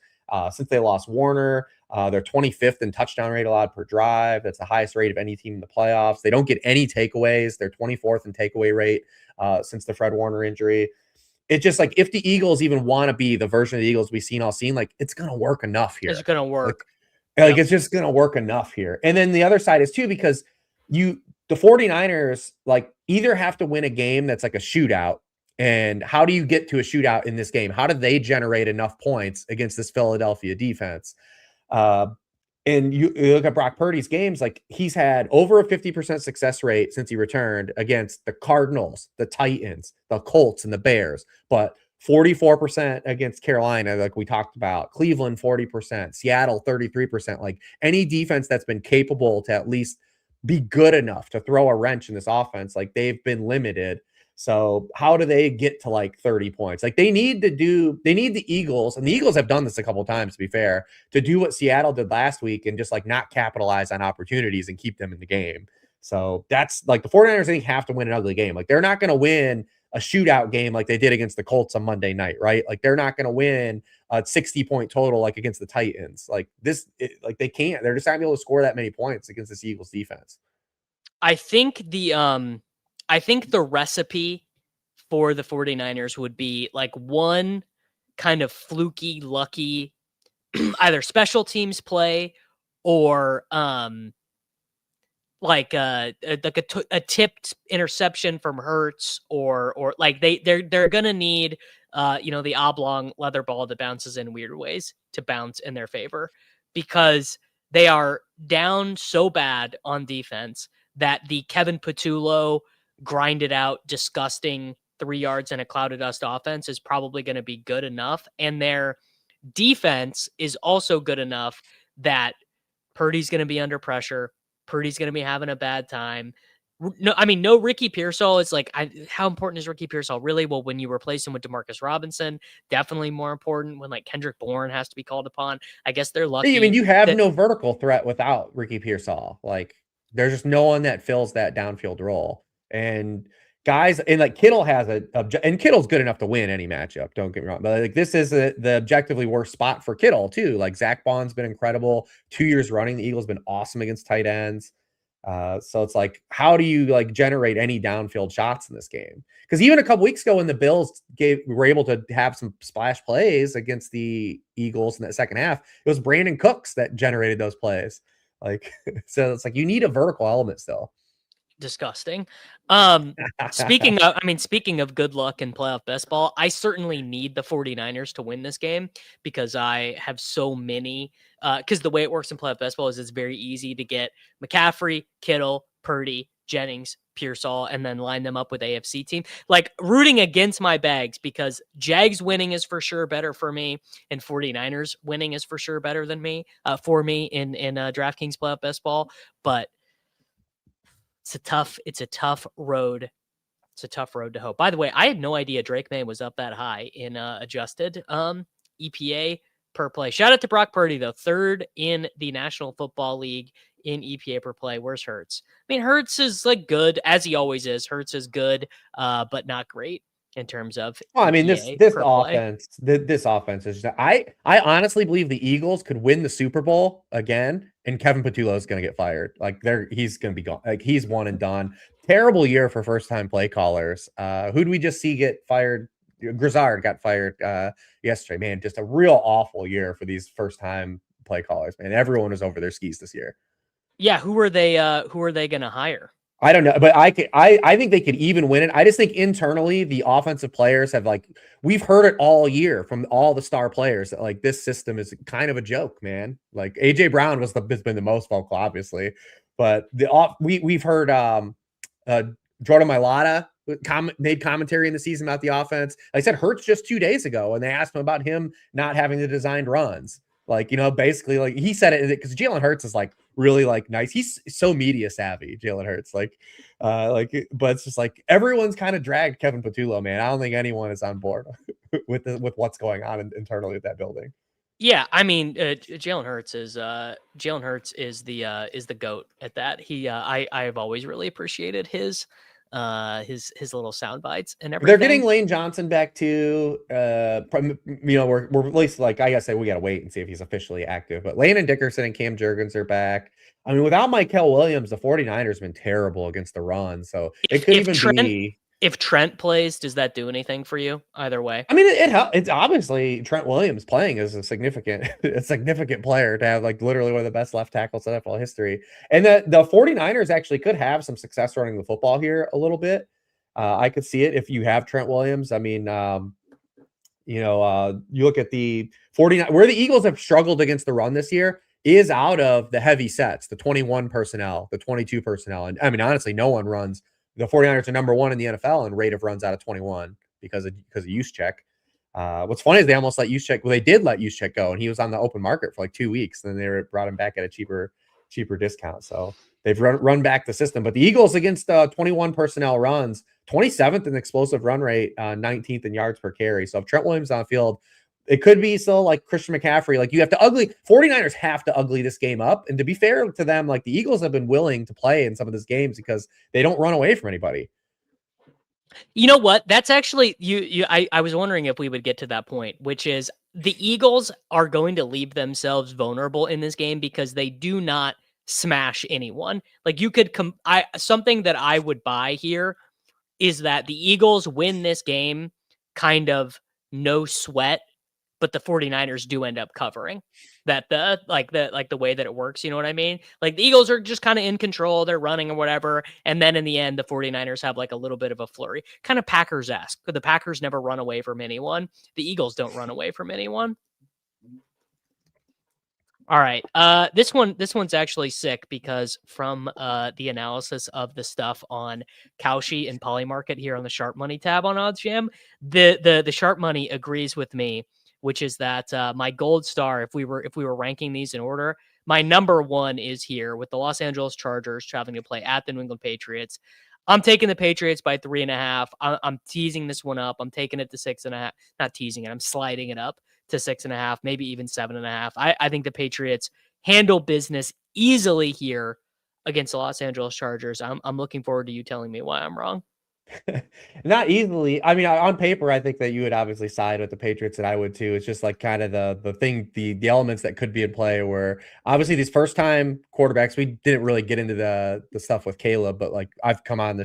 Since they lost Warner, they're 25th in touchdown rate allowed per drive. That's the highest rate of any team in the playoffs. They don't get any takeaways. They're 24th in takeaway rate since the Fred Warner injury. It's just like if the Eagles even want to be the version of the Eagles we've seen all seen, like it's going to work enough here. It's going to work. Like it's just going to work enough here. And then the other side is too, because the 49ers like either have to win a game that's like a shootout. And how do you get to a shootout in this game? How do they generate enough points against this Philadelphia defense? And you look at Brock Purdy's games, like he's had over a 50% success rate since he returned against the Cardinals, the Titans, the Colts, and the Bears, but 44% against Carolina, like we talked about, Cleveland 40%, Seattle 33%. Like any defense that's been capable to at least be good enough to throw a wrench in this offense, like they've been limited. So how do they get to like 30 points? Like they need the Eagles, and the Eagles have done this a couple of times, to be fair, to do what Seattle did last week and just like not capitalize on opportunities and keep them in the game. So that's like the 49ers, I think, have to win an ugly game. Like they're not going to win a shootout game like they did against the Colts on Monday night, right? Like they're not going to win a 60-point total like against the Titans. Like like they can't. They're just not going to be able to score that many points against this Eagles defense. I think the recipe for the 49ers would be like one kind of fluky, lucky, either special teams play or like a tipped interception from Hurts or like they're gonna need the oblong leather ball that bounces in weird ways to bounce in their favor because they are down so bad on defense that the Kevin Patullo grinded out, disgusting 3 yards and a cloud of dust offense is probably going to be good enough. And their defense is also good enough that Purdy's going to be under pressure. Purdy's going to be having a bad time. No Ricky Pearsall is like, how important is Ricky Pearsall really? Well, when you replace him with Demarcus Robinson, definitely more important. When like Kendrick Bourne has to be called upon, I guess they're lucky. I mean, you have no vertical threat without Ricky Pearsall. Like there's just no one that fills that downfield role. And guys, and like Kittle has and Kittle's good enough to win any matchup. Don't get me wrong, but like this is the objectively worst spot for Kittle too. Like Zach Bond's been incredible 2 years running. The Eagles been awesome against tight ends. So it's like, how do you like generate any downfield shots in this game? Because even a couple weeks ago, when the Bills were able to have some splash plays against the Eagles in that second half, it was Brandon Cooks that generated those plays. Like, so it's like you need a vertical element still. Disgusting. Speaking of good luck in playoff best ball, I certainly need the 49ers to win this game because I have so many, because the way it works in playoff best ball is it's very easy to get McCaffrey, Kittle, Purdy, Jennings, Pearsall, and then line them up with AFC team. Like rooting against my bags because Jags winning is for sure better for me, and 49ers winning is for sure better than me, for me in DraftKings playoff best ball. But it's a tough road It's a tough road to hoe. By the way, I had no idea Drake May was up that high in adjusted EPA per play. Shout out to Brock Purdy, though. 3rd in the National Football League in EPA per play. Where's Hurts? I mean, Hurts is like good, as he always is. Hurts is good, but not great in terms of Well, I mean, this EPA this per play. offense, this offense is just, I honestly believe the Eagles could win the Super Bowl again, and Kevin Patullo is going to get fired. Like he's going to be gone. Like he's one and done. Terrible year for first time play callers. Who do we just see get fired? Grizzard got fired yesterday. Man, just a real awful year for these first time play callers. Man, everyone was over their skis this year. Yeah, who are they going to hire? I don't know, but I think they could even win it. I just think internally the offensive players have, like, we've heard it all year from all the star players that like this system is kind of a joke, man. Like AJ Brown has been the most vocal, obviously, but we've heard Jordan Mailata made commentary in the season about the offense. Like I said, Hurts just 2 days ago, and they asked him about him not having the designed runs. Like, you know, basically, like he said it because Jalen Hurts is like really like nice. He's so media savvy, Jalen Hurts. But it's just like everyone's kind of dragged Kevin Patullo, man. I don't think anyone is on board with what's going on internally at that building. Yeah, I mean, Jalen Hurts is the GOAT at that. I have always really appreciated his little sound bites and everything. They're getting Lane Johnson back too. We're at least, like, I gotta say, we gotta wait and see if he's officially active. But Lane and Dickerson and Cam Jurgens are back. I mean, without Mykal Williams, the 49ers have been terrible against the run. So it could be. If Trent plays, does that do anything for you? Either way, I mean, it's obviously Trent Williams playing is a significant player to have, like, literally one of the best left tackles in NFL history. And the 49ers actually could have some success running the football here a little bit. I could see it if you have Trent Williams. I mean, you look at the 49, where the Eagles have struggled against the run this year is out of the heavy sets, the 21 personnel, the 22 personnel. And I mean, honestly, no one runs. The 49ers are number 1 in the NFL in rate of runs out of 21 because of Juszczyk. What's funny is they almost let Juszczyk. Well, they did let Juszczyk go, and he was on the open market for like 2 weeks. And then they brought him back at a cheaper discount. So they've run back the system. But the Eagles against 21 personnel runs, 27th in explosive run rate, 19th in yards per carry. So if Trent Williams on the field, it could be so like Christian McCaffrey. Like, you have to 49ers have to ugly this game up. And to be fair to them, like, the Eagles have been willing to play in some of these games because they don't run away from anybody. You know what? That's actually I was wondering if we would get to that point, which is the Eagles are going to leave themselves vulnerable in this game because they do not smash anyone. Like, you could something that I would buy here is that the Eagles win this game kind of no sweat, but the 49ers do end up covering that. The way that it works, you know what I mean? Like, the Eagles are just kind of in control, they're running or whatever, and then in the end the 49ers have like a little bit of a flurry, kind of Packers-esque. The Packers never run away from anyone. The Eagles don't run away from anyone. All right. This one's actually sick because from the analysis of the stuff on Kalshi and Polymarket here on the Sharp Money tab on OddsJam, the Sharp Money agrees with me, which is that my gold star, if we were ranking these in order, my number 1 is here with the Los Angeles Chargers traveling to play at the New England Patriots. I'm taking the Patriots by 3.5. I'm teasing this one up. I'm taking it to 6.5. Not teasing it. I'm sliding it up to 6.5, maybe even 7.5. I think the Patriots handle business easily here against the Los Angeles Chargers. I'm looking forward to you telling me why I'm wrong. Not easily. I mean, on paper, I think that you would obviously side with the Patriots, and I would too. It's just like kind of the elements that could be in play where obviously these first time quarterbacks, we didn't really get into the stuff with Caleb, but like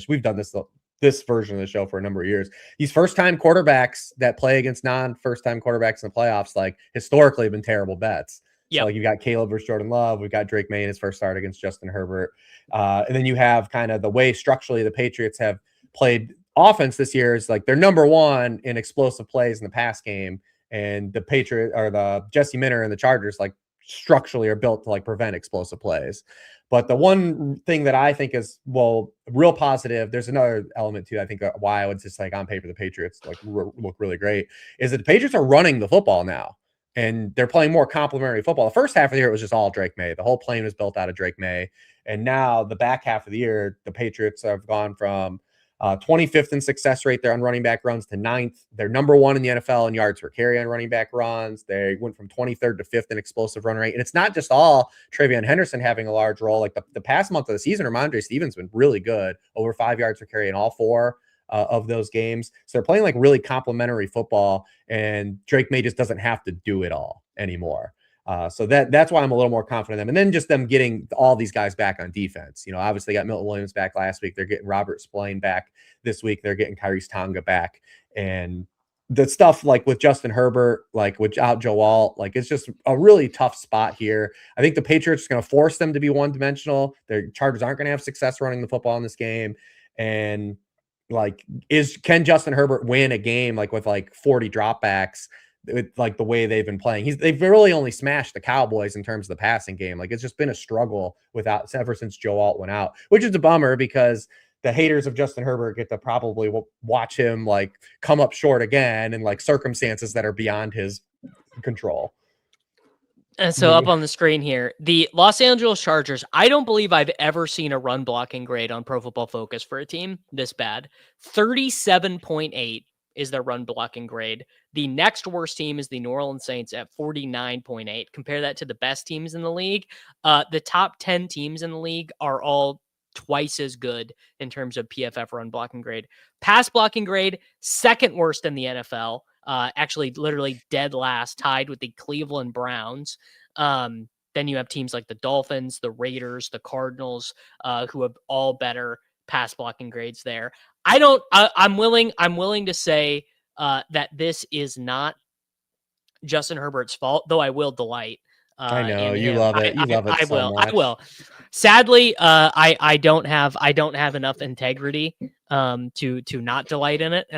we've done this version of the show for a number of years. These first time quarterbacks that play against non-first time quarterbacks in the playoffs, like, historically have been terrible bets. Yeah. So like, you got Caleb versus Jordan Love. We've got Drake May in his first start against Justin Herbert. And then you have kind of the way structurally the Patriots have played offense this year is like they're number 1 in explosive plays in the pass game, and the Patriot or the Jesse Minter and the Chargers like structurally are built to like prevent explosive plays. But the one thing that I think is real positive, there's another element too. I think why I would just like on paper the Patriots like look really great is that the Patriots are running the football now, and they're playing more complementary football. The first half of the year it was just all Drake May. The whole plane was built out of Drake May, and now the back half of the year the Patriots have gone from 25th in success rate there on running back runs to 9th. They're number 1 in the NFL in yards per carry on running back runs. They went from 23rd to 5th in explosive run rate. And it's not just all Travion Henderson having a large role. Like the past month of the season, Ramondre Stevens been really good, over 5 yards per carry in all 4 of those games. So they're playing like really complementary football, and Drake May just doesn't have to do it all anymore. So that's why I'm a little more confident in them. And then just them getting all these guys back on defense. You know, obviously they got Milton Williams back last week. They're getting Robert Spillane back this week. They're getting Kyrie's Tonga back. And the stuff like with Justin Herbert, like without Joe Alt, like it's just a really tough spot here. I think the Patriots are going to force them to be one-dimensional. Their Chargers aren't going to have success running the football in this game. And like, can Justin Herbert win a game like with like 40 dropbacks? With like the way they've been playing, they've really only smashed the Cowboys in terms of the passing game. Like it's just been a struggle ever since Joe Alt went out, which is a bummer because the haters of Justin Herbert get to probably watch him like come up short again in like circumstances that are beyond his control. And so up on the screen here, the Los Angeles Chargers, I don't believe I've ever seen a run blocking grade on Pro Football Focus for a team this bad. 37.8 is their run blocking grade. The next worst team is the New Orleans Saints at 49.8. Compare that to the best teams in the league. The top 10 teams in the league are all twice as good in terms of PFF run blocking grade. Pass blocking grade, second worst in the NFL. Actually, literally dead last, tied with the Cleveland Browns. Then you have teams like the Dolphins, the Raiders, the Cardinals, who have all better pass blocking grades there. I'm willing to say that this is not Justin Herbert's fault, though I will delight. I know you love it. You love it so much. I will. Sadly, I don't have enough integrity to not delight in it,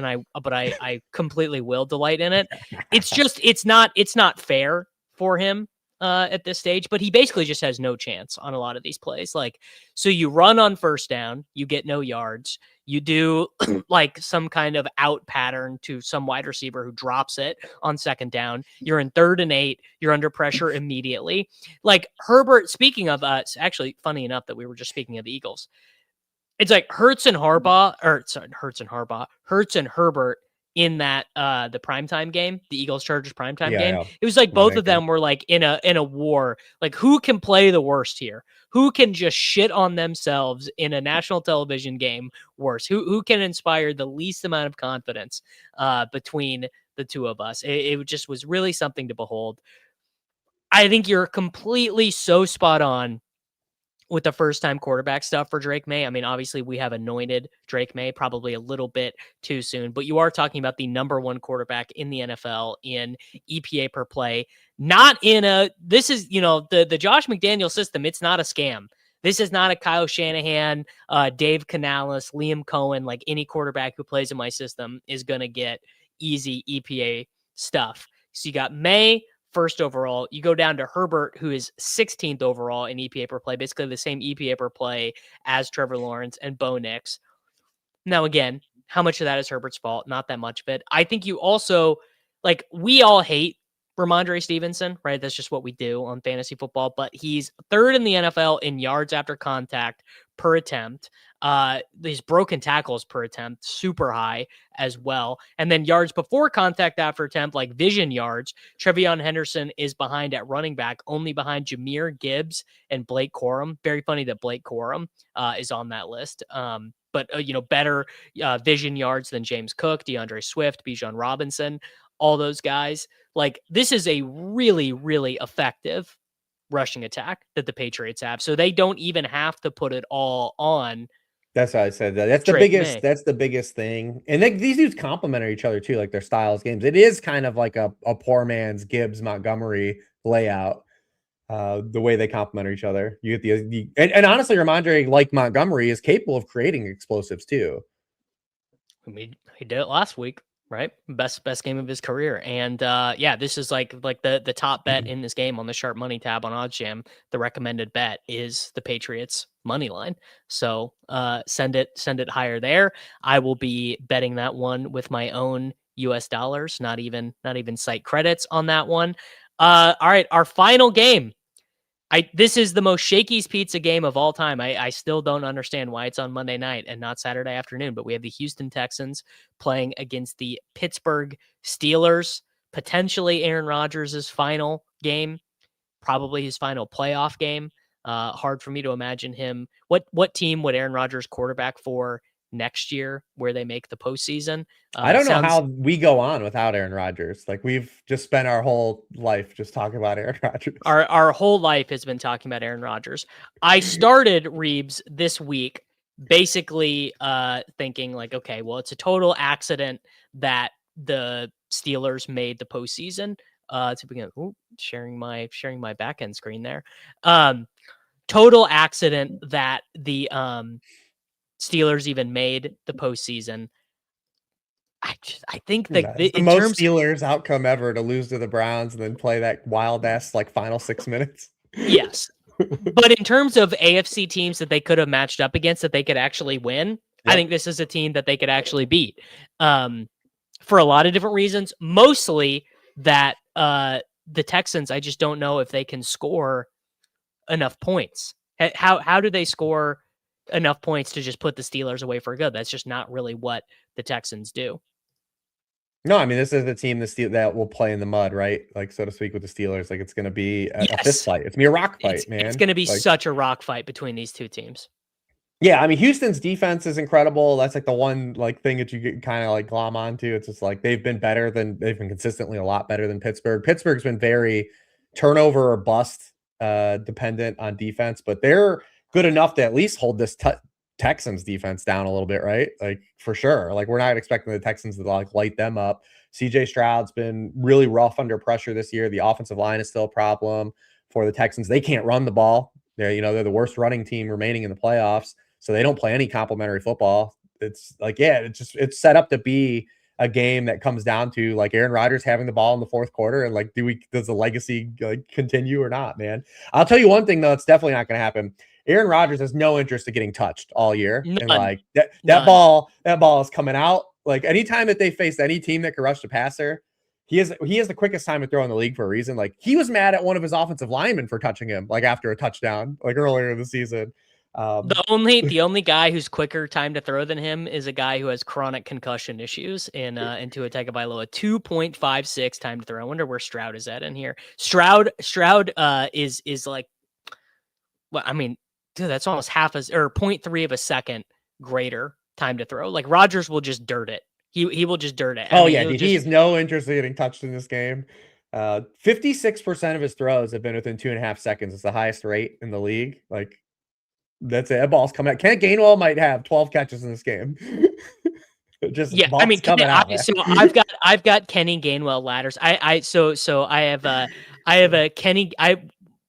but I completely will delight in it. It's just it's not fair for him at this stage, but he basically just has no chance on a lot of these plays. Like, so you run on first down, you get no yards. You do like some kind of out pattern to some wide receiver who drops it on second down. You're in 3rd and 8. You're under pressure immediately. Like Herbert, speaking of us, actually funny enough that we were just speaking of the Eagles. It's like Hurts and Herbert in that the primetime game, the Eagles-Chargers primetime game. Yeah. It was like both of them were like in a war. Like, who can play the worst here? Who can just shit on themselves in a national television game worse? Who can inspire the least amount of confidence between the two of us? It just was really something to behold. I think you're completely so spot on with the first-time quarterback stuff for Drake May. I mean, obviously, we have anointed Drake May probably a little bit too soon, but you are talking about the number 1 quarterback in the NFL in EPA per play. Not in this is, the Josh McDaniel system. It's not a scam. This is not a Kyle Shanahan, Dave Canales, Liam Cohen, like any quarterback who plays in my system is going to get easy EPA stuff. So you got May, 1st overall. You go down to Herbert, who is 16th overall in EPA per play, basically the same EPA per play as Trevor Lawrence and Bo Nix. Now, again, how much of that is Herbert's fault? Not that much of it. I think you also, like, we all hate Ramondre Stevenson, right? That's just what we do on fantasy football, but he's 3rd in the NFL in yards after contact per attempt. These broken tackles per attempt, super high as well. And then yards before contact after attempt, like vision yards, Trevion Henderson is behind at running back, only behind Jahmyr Gibbs and Blake Corum. Very funny that Blake Corum is on that list. But better vision yards than James Cook, DeAndre Swift, Bijan Robinson, all those guys. Like, this is a really, really effective rushing attack that the Patriots have. So they don't even have to put it all on. That's how I said that. That's the biggest. May. That's the biggest thing. And these dudes complement each other too, like their styles games. It is kind of like a poor man's Gibbs Montgomery layout. The way they complement each other. You get and honestly, Ramondre, like Montgomery, is capable of creating explosives too. I mean, he did it last week. Right. Best game of his career. And this is like the top bet in this game on the Sharp Money tab on OddsJam. The recommended bet is the Patriots money line. So send it higher there. I will be betting that one with my own US dollars, not even site credits on that one. All right, our final game. This is the most Shakey's Pizza game of all time. I still don't understand why it's on Monday night and not Saturday afternoon, but we have the Houston Texans playing against the Pittsburgh Steelers, potentially Aaron Rodgers' final game, probably his final playoff game. Hard for me to imagine him. What team would Aaron Rodgers quarterback for next year where they make the postseason? I don't know how we go on without Aaron Rodgers. Like, we've just spent our whole life just talking about Aaron Rodgers. Our whole life has been talking about Aaron Rodgers. I started Hribars this week basically thinking like, okay, well, it's a total accident that the Steelers made the postseason. To begin, sharing my back end screen there. Total accident that the Steelers even made the postseason. I think that the most Steelers outcome ever to lose to the Browns and then play that wild ass like final 6 minutes. Yes. But in terms of AFC teams that they could have matched up against that they could actually win, yep. I think this is a team that they could actually beat. For a lot of different reasons, mostly that the Texans, I just don't know if they can score enough points. How do they score enough points to just put the Steelers away for good? That's just not really what the Texans do. No, I mean, this is the team that will play in the mud, right? Like, so to speak, with the Steelers. Like, it's going to be a fist fight. It's going to be a rock fight, man. It's going to be such a rock fight between these two teams. Yeah, I mean, Houston's defense is incredible. That's like the one like thing that you get kind of like glom onto. It's just like they've been consistently a lot better than Pittsburgh. Pittsburgh's been very turnover or bust dependent on defense, but they're good enough to at least hold this Texans defense down a little bit, right? Like, for sure. Like, we're not expecting the Texans to like light them up. CJ Stroud's been really rough under pressure this year. The offensive line is still a problem for the Texans. They can't run the ball. They're the worst running team remaining in the playoffs, so they don't play any complimentary football. It's like, it's set up to be a game that comes down to like Aaron Rodgers having the ball in the fourth quarter, and like, does the legacy like continue or not, man? I'll tell you one thing though, it's definitely not going to happen. Aaron Rodgers has no interest in getting touched all year. None. And like that ball is coming out. Like, anytime that they face any team that can rush the passer, he has the quickest time to throw in the league for a reason. Like, he was mad at one of his offensive linemen for touching him, like after a touchdown, like earlier in the season. The only guy who's quicker time to throw than him is a guy who has chronic concussion issues in Tua Tagovailoa. 2.56 time to throw. I wonder where Stroud is at in here. Stroud is like, well, I mean, dude, that's almost 0.3 of a second greater time to throw. Like, Rodgers will just dirt it. He will just dirt it. He has no interest in getting touched in this game. 56% of his throws have been within 2.5 seconds. It's the highest rate in the league. Like, that's it. That ball's coming out. Kent Gainwell might have 12 catches in this game. I mean, so I've got Kenny Gainwell ladders. I have a Kenny.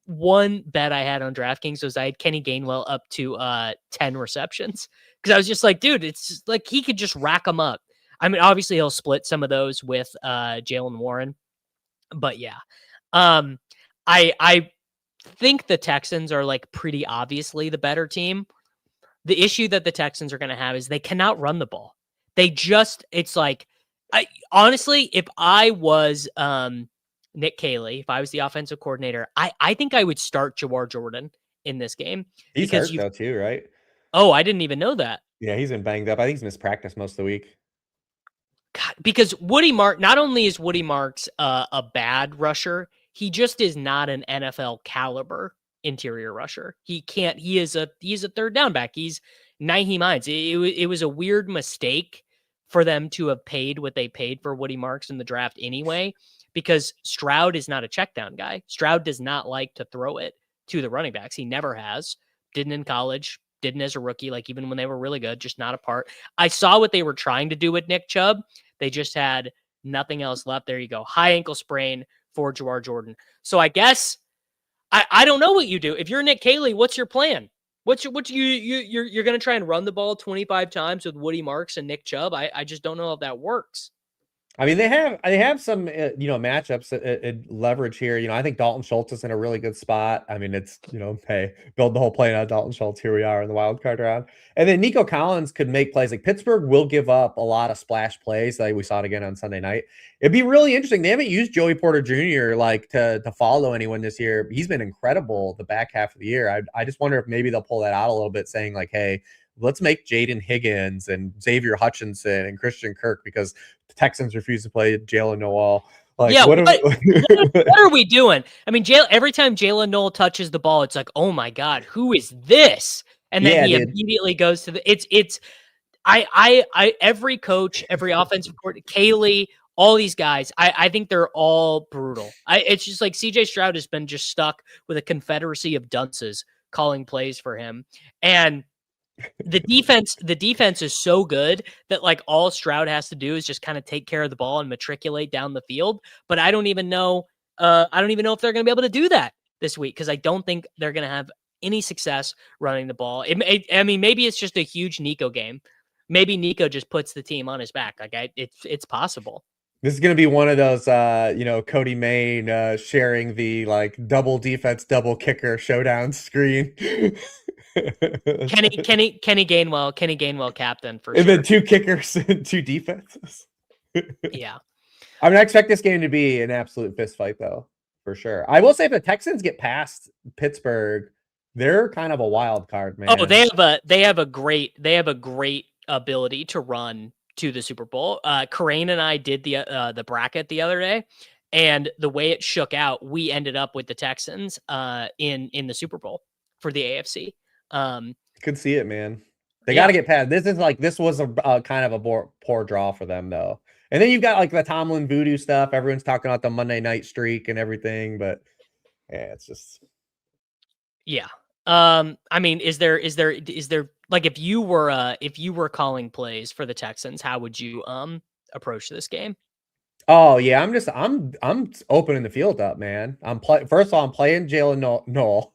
One bet I had on DraftKings was I had Kenny Gainwell up to 10 receptions, because I was just like, dude, it's just like he could just rack them up. I mean, obviously he'll split some of those with Jaylen Warren, but yeah, I think the Texans are like pretty obviously the better team. The issue that the Texans are going to have is they cannot run the ball. It's like, honestly, if I was Nick Caley, if I was the offensive coordinator, I think I would start Jawar Jordan in this game. He's hurt though too, right? Oh, I didn't even know that. Yeah, he's been banged up. I think he's missed practice most of the week. God, because not only is Woody Marks a bad rusher, he just is not an NFL caliber interior rusher. He's a third down back. He's Nyheim Hines. It was a weird mistake for them to have paid what they paid for Woody Marks in the draft anyway, because Stroud is not a check down guy. Stroud does not like to throw it to the running backs. He never has. Didn't in college, didn't as a rookie, like even when they were really good, just not a part. I saw what they were trying to do with Nick Chubb. They just had nothing else left. There you go. High ankle sprain for Jawar Jordan. So I guess I don't know what you do. If you're Nick Caley, what's your plan? You're going to try and run the ball 25 times with Woody Marks and Nick Chubb? I just don't know if that works. I mean, they have some matchups leverage here. I think Dalton Schultz is in a really good spot. I mean, it's hey, build the whole plane on Dalton Schultz. Here we are in the wild card round, and then Nico Collins could make plays. Like Pittsburgh will give up a lot of splash plays. Like we saw it again on Sunday night. It'd be really interesting. They haven't used Joey Porter Jr. like to follow anyone this year. He's been incredible the back half of the year. I just wonder if maybe they'll pull that out a little bit, saying like, hey, let's make Jaden Higgins and Xavier Hutchinson and Christian Kirk, because the Texans refuse to play Jalen Noel. Like, yeah, what are we doing? I mean, every time Jalen Noel touches the ball, it's like, oh my God, who is this? And then he immediately goes to every coach, every offensive coordinator, Kaylee, all these guys, I think they're all brutal. It's just like CJ Stroud has been just stuck with a confederacy of dunces calling plays for him. And the defense is so good that like all Stroud has to do is just kind of take care of the ball and matriculate down the field. But I don't even know if they're going to be able to do that this week, because I don't think they're going to have any success running the ball. I mean, maybe it's just a huge Nico game. Maybe Nico just puts the team on his back. Like it's possible. This is going to be one of those, Cody Main sharing the like double defense, double kicker showdown screen. Kenny Gainwell captain for and sure. then 2 kickers and 2 defenses. Yeah. I mean, I expect this game to be an absolute fist fight, though, for sure. I will say if the Texans get past Pittsburgh, they're kind of a wild card, man. Oh, they have a great ability to run to the Super Bowl. Corain and I did the bracket the other day, and the way it shook out, we ended up with the Texans in the Super Bowl for the AFC. Could see it, man. They got to get past. This was a kind of a poor draw for them, though. And then you've got like the Tomlin voodoo stuff. Everyone's talking about the Monday night streak and everything, but yeah, it's just I mean, is there like if you were calling plays for the Texans, how would you approach this game? Oh yeah, I'm opening the field up, man. First of all, I'm playing Jalen Noel.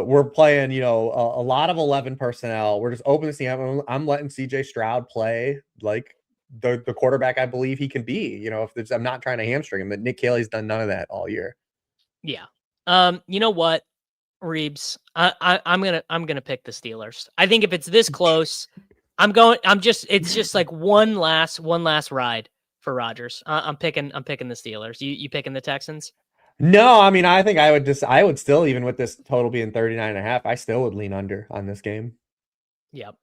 We're playing, a lot of 11 personnel. We're just opening the team. I'm letting CJ Stroud play like the quarterback I believe he can be. I'm not trying to hamstring him, but Nick Caley's done none of that all year. Yeah. You know what, Hribars? I'm gonna pick the Steelers. I think if it's this close, it's just like one last ride for Rodgers. I'm picking the Steelers. You picking the Texans? No, I mean, I think I would still, even with this total being 39.5, I still would lean under on this game. Yep.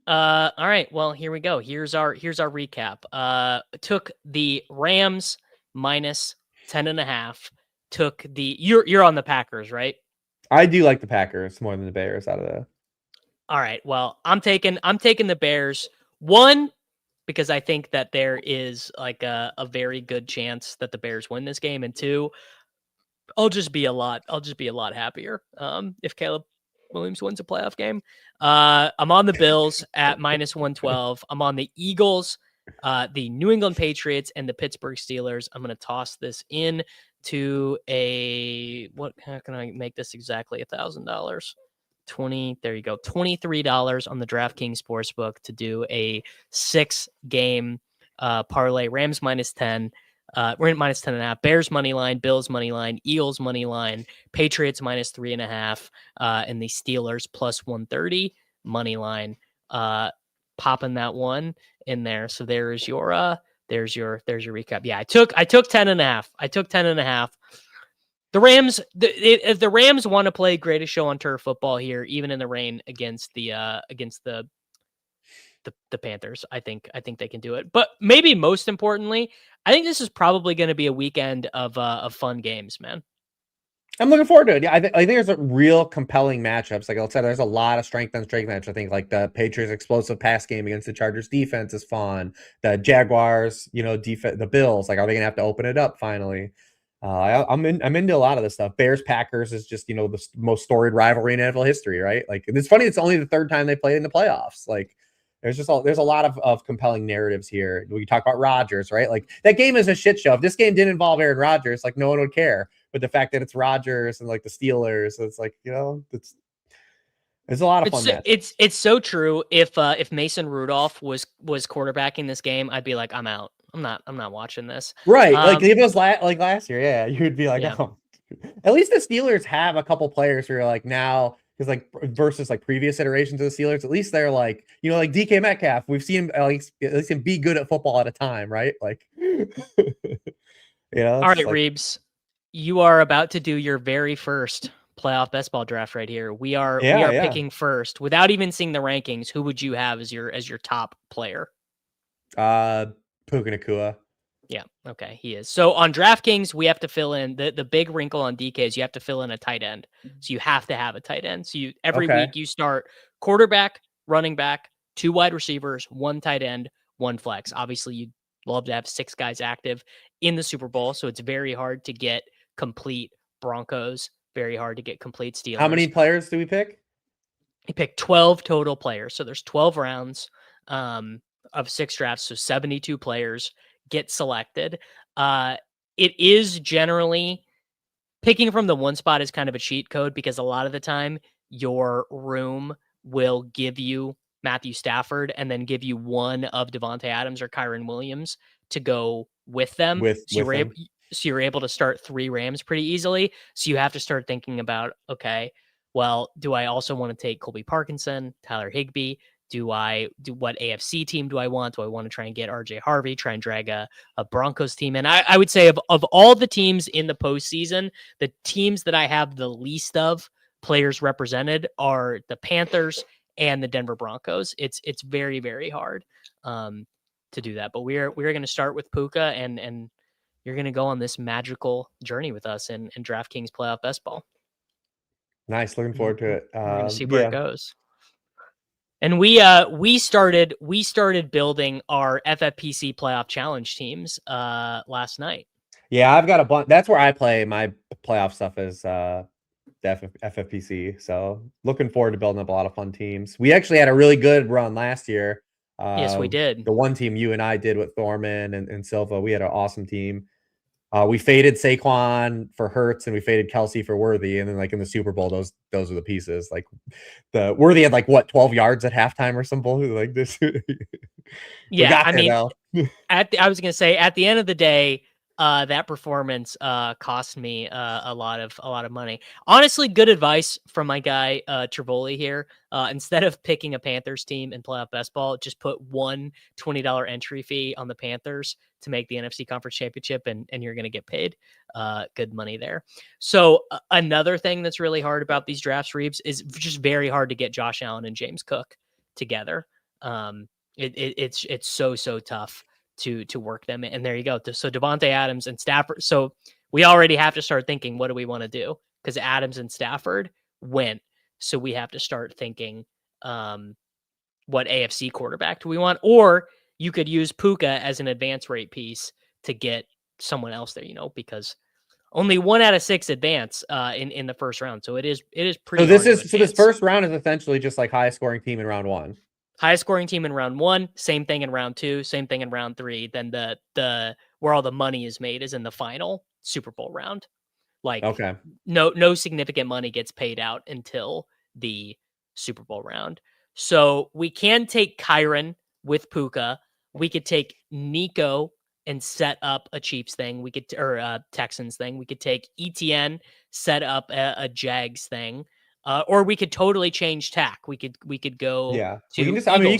All right. Well, here we go. Here's our recap. Took the Rams minus 10.5. Took the you're on the Packers, right? I do like the Packers more than the Bears out of the. All right. Well, I'm taking the Bears. One, because I think that there is like a very good chance that the Bears win this game, and 2, I'll just be a lot happier if Caleb Williams wins a playoff game. I'm on the Bills at minus 112. I'm on the Eagles, the New England Patriots, and the Pittsburgh Steelers. I'm going to toss this in to how can I make this exactly $1,000? 20, there you go. $23 on the DraftKings Sportsbook to do a 6-game parlay. Rams minus 10. We're at minus 10.5. Bears money line, Bills money line, Eagles money line, Patriots minus 3.5, and the Steelers plus 130 money line. Popping that one in there. So there's your recap. Yeah, I took 10.5. I took 10.5. The Rams, if the Rams want to play greatest show on turf football here, even in the rain against the Panthers, I think they can do it. But maybe most importantly, I think this is probably going to be a weekend of fun games, man. I'm looking forward to it. Yeah, I think there's a real compelling matchups. Like I said, there's a lot of strength on strength match. I think like the Patriots' explosive pass game against the Chargers defense is fun. The Jaguars, defense, the Bills, like, are they gonna have to open it up finally? I'm into a lot of this stuff. Bears Packers is just the most storied rivalry in NFL history, right? Like, it's funny. It's only the 3rd time they played in the playoffs. Like, there's a lot of compelling narratives here. We talk about Rodgers, right? Like, that game is a shit show. If this game didn't involve Aaron Rodgers, like, no one would care. But the fact that it's Rodgers and like the Steelers, it's like, it's a lot of fun. It's so true. If Mason Rudolph was quarterbacking this game, I'd be like, I'm out. I'm not watching this. Right. Like if it was like last year, yeah, you'd be like, Yeah. oh. At least the Steelers have a couple players who are like now, because like versus like previous iterations of the Steelers, at least they're like, you know, like DK Metcalf. We've seen him at least him be good at football at a time, right? Like, you know, All it's right, like Reeves, you are about to do your very first playoff best ball draft right here. We are yeah. picking first without even seeing the rankings. Who would you have as your top player? Puka Nacua. Yeah, okay, he is. So on DraftKings, we have to fill in the big wrinkle on DK is you have to fill in a tight end. So you have to have a tight end. So every Okay. week you start quarterback, running back, 2 wide receivers, 1 tight end, 1 flex. Obviously, you'd love to have 6 guys active in the Super Bowl, so it's very hard to get complete Broncos, very hard to get complete Steelers. How many players do we pick? He picked 12 total players. So there's 12 rounds of 6 drafts. So 72 players get selected. It is generally picking from the one spot is kind of a cheat code because a lot of the time your room will give you Matthew Stafford and then give you one of Devontae Adams or Kyron Williams to go with them. So you're able to start 3 Rams pretty easily. So you have to start thinking about, okay, well, do I also want to take Colby Parkinson, Tyler Higbee? What AFC team do I want? Do I want to try and get RJ Harvey, try and drag a Broncos team? And I would say of all the teams in the postseason, the teams that I have the least of players represented are the Panthers and the Denver Broncos. It's very, very hard to do that. But we're going to start with Puka and you're going to go on this magical journey with us in DraftKings playoff best ball. Nice. Looking forward to it. We're going to see where it goes. And we started building our FFPC playoff challenge teams last night. Yeah, I've got a bunch. That's where I play my playoff stuff is the FFPC. So looking forward to building up a lot of fun teams. We actually had a really good run last year. Yes, we did. The one team you and I did with Thorman and Silva, we had an awesome team. We faded Saquon for Hurts and we faded Kelsey for Worthy. And then like in the Super Bowl, those are the pieces. Like the Worthy had like what 12 yards at halftime or some bullshit like this. Yeah, I mean, I was gonna say at the end of the day, that performance cost me a lot of money. Honestly, good advice from my guy Trivoli here. Instead of picking a Panthers team in playoff best ball, just put one $20 entry fee on the Panthers to make the NFC Conference Championship, and you're going to get paid good money there. So another thing that's really hard about these drafts, Reeves, is just very hard to get Josh Allen and James Cook together. It's so tough to work them in. And there you go. So Devontae Adams and Stafford. So we already have to start thinking, what do we want to do? Because Adams and Stafford went. So we have to start thinking, what AFC quarterback do we want? Or you could use Puka as an advance rate piece to get someone else there, because only 1 out of 6 advance in the first round. So it is pretty. So this first round is essentially just like highest scoring team in round 1. Highest scoring team in round 1, same thing in round 2, same thing in round 3. Then the where all the money is made is in the final Super Bowl round. Like, okay, no significant money gets paid out until the Super Bowl round. So we can take Kyron with Puka. We could take Nico and set up a Chiefs thing. We could or a Texans thing. We could take ETN, set up a Jags thing. Or we could totally change tack. We could go. Yeah, we can just. I mean, we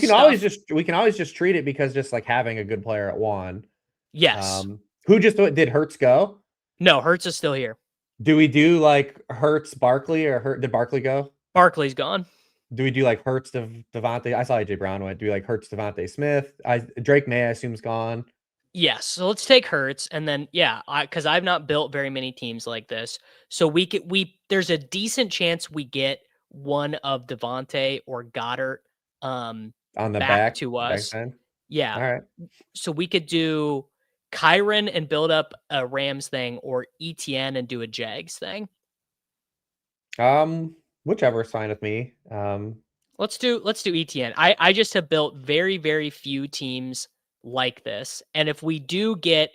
can always just treat it because just like having a good player at 1. Yes. Who just did Hurts go? No, Hurts is still here. Do we do like Hurts Barkley or did Barkley go? Barkley's gone. Do we do like Hurts Devontae? I saw AJ Brown went. Do we like Hurts Devontae Smith? Drake May I assume is gone. Yes, so let's take Hurts, and then because I've not built very many teams like this, so there's a decent chance we get one of Devontae or Goddard on the back to us. Yeah, all right. So we could do Kyron and build up a Rams thing, or ETN and do a Jags thing. Whichever is fine with me. Let's do ETN. I just have built very, very few teams like this. And if we do get,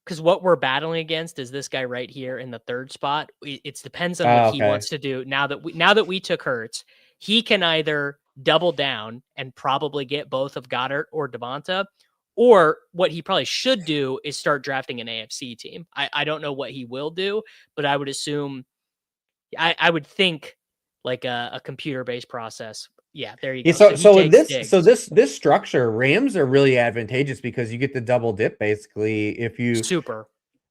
because what we're battling against is this guy right here in the 3rd spot. It depends on what he wants to do. Now that we took Hurts, he can either double down and probably get both of Goddard or Devonta, Or what he probably should do is start drafting an AFC team. I don't know what he will do, but I would assume, I would think like a computer-based process. Yeah, there you Yeah, go. So he so in takes this Diggs. this structure, Rams are really advantageous because you get the double dip basically if you Super.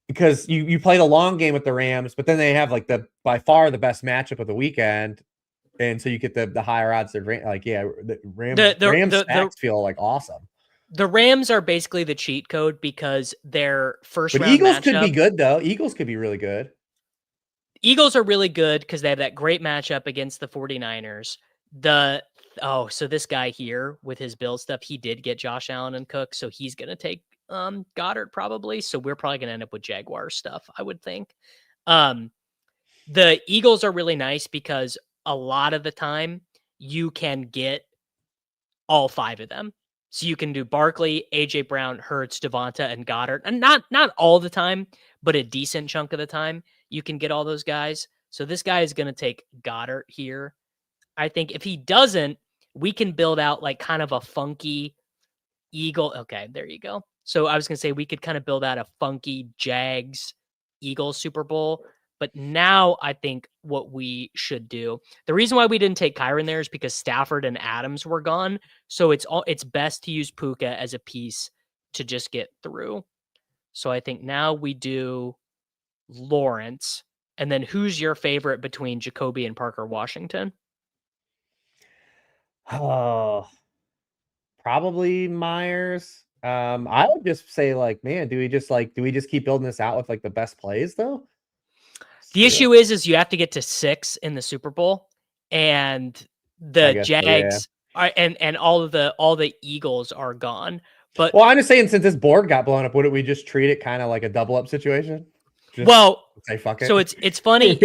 because you play the long game with the Rams, but then they have like the by far the best matchup of the weekend, and so you get the higher odds. Like the Rams The stacks feel like awesome. the Rams are basically the cheat code because their first But round Eagles could be matchup. good though. Eagles could be really good. Eagles are really good because they have that great matchup against the 49ers. So this guy here with his Bill stuff, he did get Josh Allen and Cook, so he's gonna take Goddard probably. So we're probably gonna end up with Jaguar stuff, I would think. The Eagles are really nice because a lot of the time you can get all 5 of them. So you can do Barkley, AJ Brown, Hurts, Devonta, and Goddard. And not all the time, but a decent chunk of the time you can get all those guys. So this guy is going to take Goddard here. I think if he doesn't, we can build out like kind of a funky Eagle. Okay, there you go. So I was going to say we could kind of build out a funky Jags Eagles Super Bowl. But now I think what we should do, the reason why we didn't take Kyron there is because Stafford and Adams were gone. So it's best to use Puka as a piece to just get through. So I think now we do Lawrence. And then who's your favorite between Jacoby and Parker Washington? Oh, probably Myers. I would just say like, man, do we just keep building this out with like the best plays though? The issue is you have to get to 6 in the Super Bowl, and I the guess so, yeah. Jags are, and all the Eagles are gone. But Well, I'm just saying since this board got blown up, wouldn't we just treat it kind of like a double up situation? Just well, say fuck so it. it's funny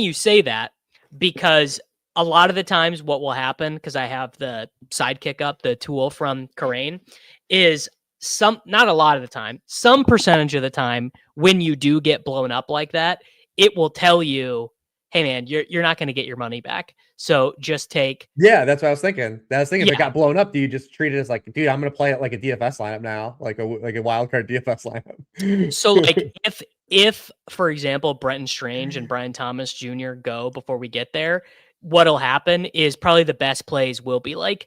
you say that, because a lot of the times what will happen, because I have the sidekick up, the tool from Karain, is not a lot of the time, some percentage of the time when you do get blown up like that, it will tell you, hey man, you're not going to get your money back. So just take. Yeah, that's what I was thinking. If it Yeah. got blown up, do you just treat it as like, dude, I'm gonna play it like a DFS lineup now, like a wild card DFS lineup. So like if for example Brenton Strange and Brian Thomas Jr. go before we get there, what'll happen is probably the best plays will be like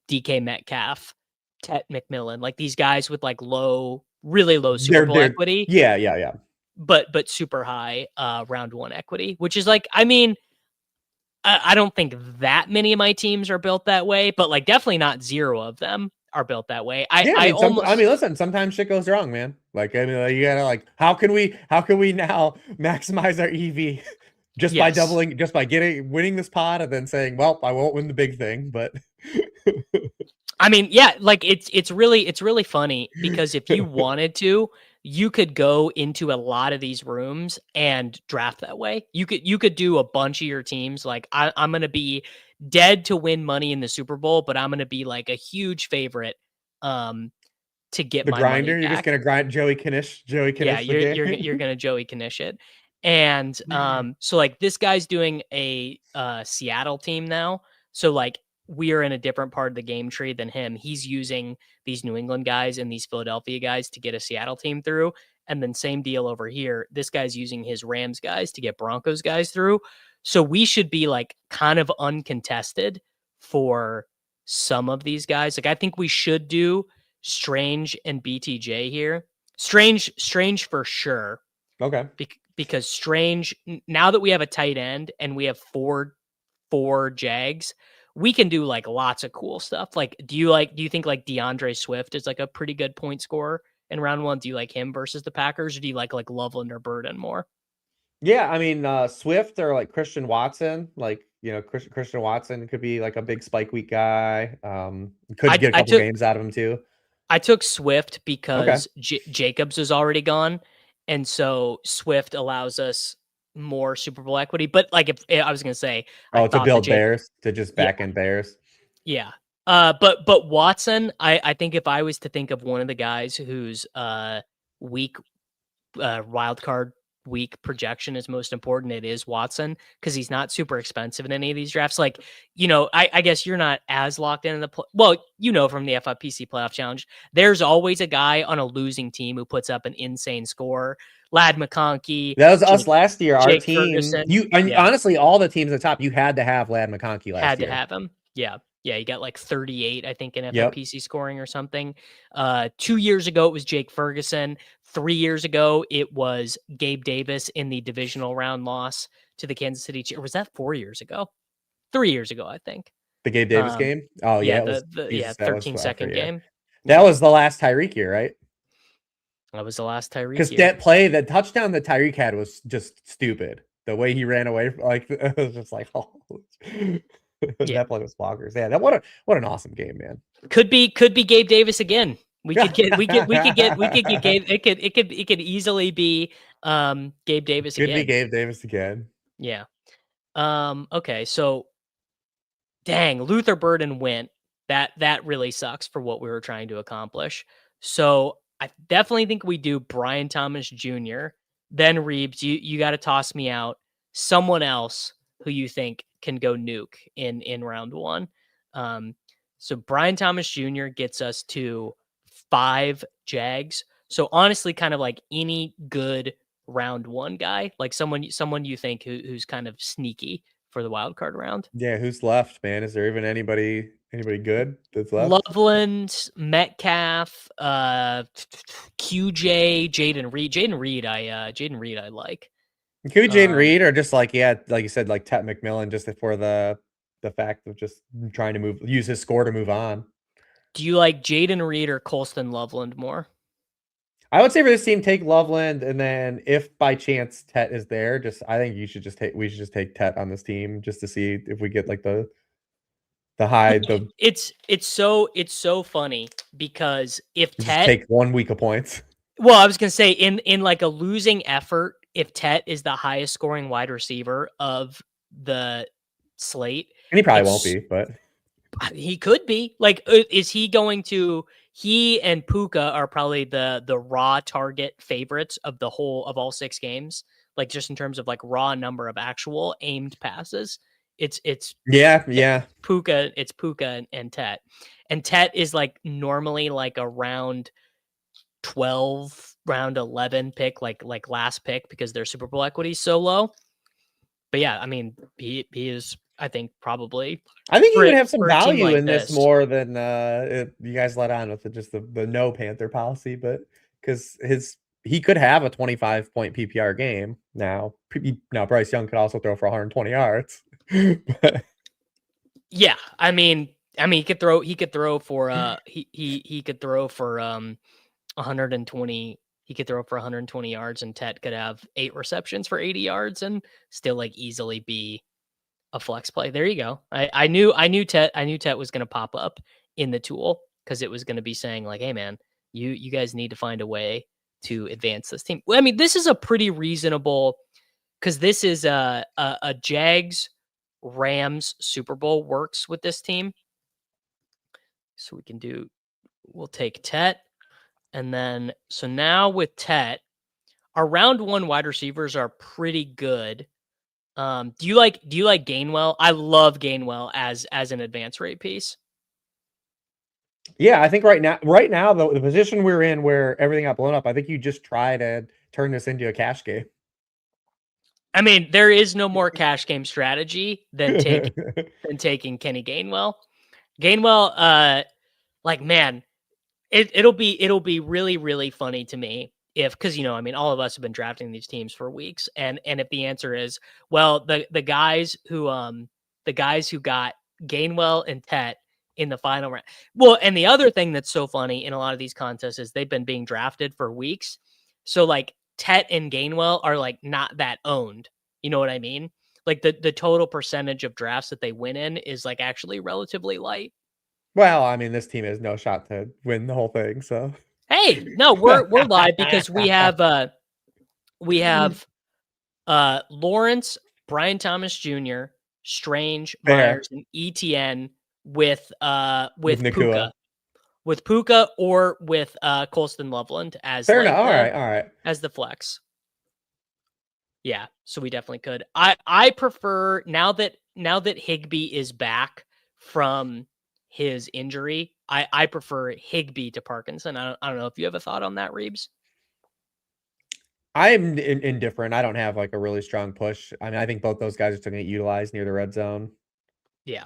DK Metcalf, Tet McMillan, like these guys with like really low Super Bowl equity, yeah. but super high round 1 equity, which is like, I mean, I don't think that many of my teams are built that way, but like definitely not 0 of them are built that way. I mean, listen, sometimes shit goes wrong, man. Like, I mean, you gotta like, how can we now maximize our EV just by winning this pot and then saying, well, I won't win the big thing, but I mean, yeah, like it's really funny because if you wanted to, you could go into a lot of these rooms and draft that way. You could do a bunch of your teams. Like I'm gonna be dead to win money in the Super Bowl, but I'm gonna be like a huge favorite to get the my grinder, money you're just back. gonna grind Joey Knish. Yeah, you're gonna Joey Knish it. And so like this guy's doing a Seattle team now. So like we are in a different part of the game tree than him. He's using these New England guys and these Philadelphia guys to get a Seattle team through. And then same deal over here. This guy's using his Rams guys to get Broncos guys through. So we should be like kind of uncontested for some of these guys. Like I think we should do Strange and BTJ here. Strange for sure. Okay. Because Strange, now that we have a tight end and we have four Jags, we can do like lots of cool stuff. Like, do you think like DeAndre Swift is like a pretty good point scorer in round 1? Do you like him versus the Packers, or do you like Loveland or Burden more? Yeah, I mean, Swift or like Christian Watson, like, you know, Christian Watson could be like a big spike week guy. Could get a couple games out of him too. I took Swift because Jacobs is already gone, and so Swift allows us more Super Bowl equity. But like, if I was gonna say, to build Bears, to just back end Bears. Yeah. But Watson, I think if I was to think of one of the guys who's weak wild card week projection is most important, it is Watson, because he's not super expensive in any of these drafts. Like, I guess you're not as locked in the well, from the FIPC playoff challenge, there's always a guy on a losing team who puts up an insane score. Lad McConkey. That was us last year. Our Jake team, Ferguson. honestly, all the teams at the top, you had to have Lad McConkey last Had year. to have him. Yeah. Yeah, he got like 38, I think, in Yep. FFPC scoring or something. 2 years ago, it was Jake Ferguson. 3 years ago, it was Gabe Davis in the divisional round loss to the Kansas City Chiefs. Or was that 4 years ago? 3 years ago, I think. The Gabe Davis game? Oh, yeah. Yeah, It was, 13-second game. That was the last Tyreek year, right? That was the last Tyreek Because year. that touchdown that Tyreek had was just stupid. The way he ran away, like, it was just like, oh, that play was bonkers. Yeah, what an awesome game, man. Could be Gabe Davis again. We could get Gabe. It could easily be Gabe Davis again. Could be Gabe Davis again. Yeah. Okay, so dang, Luther Burden went. That really sucks for what we were trying to accomplish. So I definitely think we do Brian Thomas Jr. Then Hribars, you got to toss me out someone else who you think can go nuke in round one. So Brian Thomas Jr. gets us to 5 Jags. So honestly, kind of like any good round one guy, like someone you think who's kind of sneaky for the wild card round. Yeah, who's left, man? Is there even anybody good that's left? Loveland, Metcalf, QJ, Jaden Reed. Jaden Reed I like. It could be Jaden Reed, or just like you said, like Tet McMillan, just for the fact of just trying to use his score to move on. Do you like Jaden Reed or Colston Loveland more? I would say for this team, take Loveland, and then if by chance Tet is there, I think we should just take Tet on this team just to see if we get like the high. It's so funny because if Tet take 1 week of points. Well, I was gonna say in like a losing effort, if Tet is the highest scoring wide receiver of the slate, and he probably won't be, but he could be. Like, is he going to? He and Puka are probably the raw target favorites of all 6 games. Like just in terms of like raw number of actual aimed passes, it's Puka. It's Puka and Tet, and Tet is like normally like a round 12, round 11 pick, like last pick, because their Super Bowl equity is so low. But yeah, I mean, he is, I think, probably. I think he would have some value like in this more than you guys let on with just the no Panther policy, but because he could have a 25-point PPR game now. Bryce Young could also throw for 120 yards. Yeah, I mean, he could throw for he could throw for 120. He could throw for 120 yards, and Tet could have 8 receptions for 80 yards and still like easily be a flex play. There you go. I knew Tet was going to pop up in the tool because it was going to be saying like, hey man, you guys need to find a way to advance this team. Well, I mean, this is a pretty reasonable, because this is a Jags Rams Super Bowl works with this team. So we'll take Tet. And then, so now with Tet, our round one wide receivers are pretty good. Do you like Gainwell? I love Gainwell as an advance rate piece. Yeah, I think right now the position we're in where everything got blown up, I think you just try to turn this into a cash game. I mean, there is no more cash game strategy than taking Kenny Gainwell. Gainwell, like, man, it'll be really, really funny to me because I mean, all of us have been drafting these teams for weeks, and if the answer is, well, the guys who got Gainwell and Tet in the final round. Well, and the other thing that's so funny in a lot of these contests is they've been being drafted for weeks. So like Tet and Gainwell are like not that owned. You know what I mean? Like the total percentage of drafts that they win in is like actually relatively light. Well, I mean, this team has no shot to win the whole thing. So hey, no, we're live because we have Lawrence, Brian Thomas Jr., Strange, Myers, and ETN with Puka. With Puka or with Colston Loveland as fair enough. All right. As the flex. Yeah, so we definitely could. I prefer now that Higbee is back from his injury, I prefer Higbee to Parkinson. I don't know if you have a thought on that, Reeves. I'm indifferent. I don't have like a really strong push. I mean, I think both those guys are still going to get utilized near the red zone. Yeah.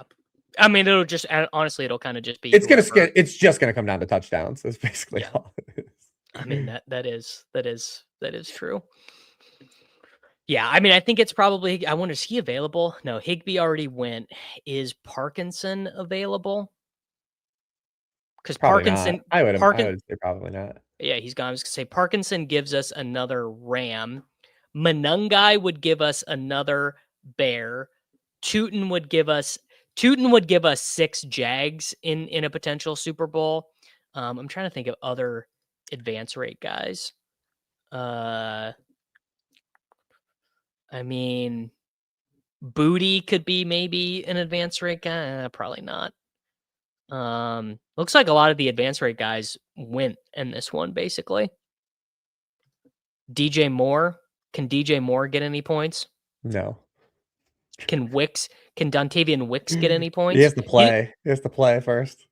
I mean, it'll just honestly, it'll kind of just be whoever. It's just gonna come down to touchdowns. That's basically Yeah. all it is. I mean, that is true. Yeah, I mean, I think it's probably. I wonder, is he available? No, Higbee already went. Is Parkinson available? Because Probably not. Parkinson, I would say probably not. yeah, he's gone. I was gonna say Parkinson gives us another Ram. Manungai would give us another Bear. Tootin would give us 6 Jags in a potential Super Bowl. I'm trying to think of other advance rate guys. I mean, Booty could be maybe an advance rate guy. Probably not. Looks like a lot of the advance rate guys went in this one, basically. DJ Moore. Can DJ Moore get any points? No. Can Dontavian Wicks get any points? He has to play. He has to play first.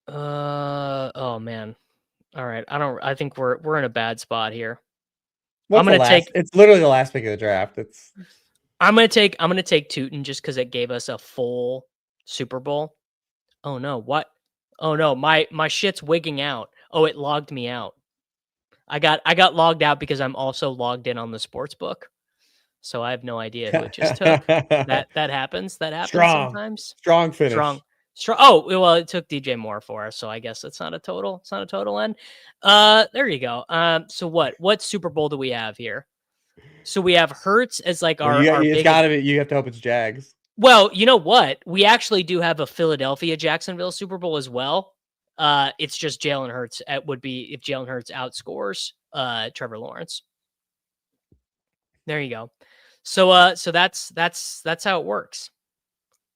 Oh man. All right. I think we're in a bad spot here. It's literally the last pick of the draft. I'm gonna take Tootin just because it gave us a full Super Bowl. Oh no, what? Oh no, my shit's wigging out. Oh, it logged me out. I got logged out because I'm also logged in on the sports book. So I have no idea who it just took. That happens. That happens sometimes. Strong finish. Strong. Oh, well, it took DJ Moore for us, so I guess it's not a total. It's not a total end. There you go. So what Super Bowl do we have here? So we have Hurts as like our it's gotta be. You have to hope it's Jags. Well, you know what? We actually do have a Philadelphia Jacksonville Super Bowl as well. It's just Jalen Hurts. It would be if Jalen Hurts outscores Trevor Lawrence. There you go. So that's how it works.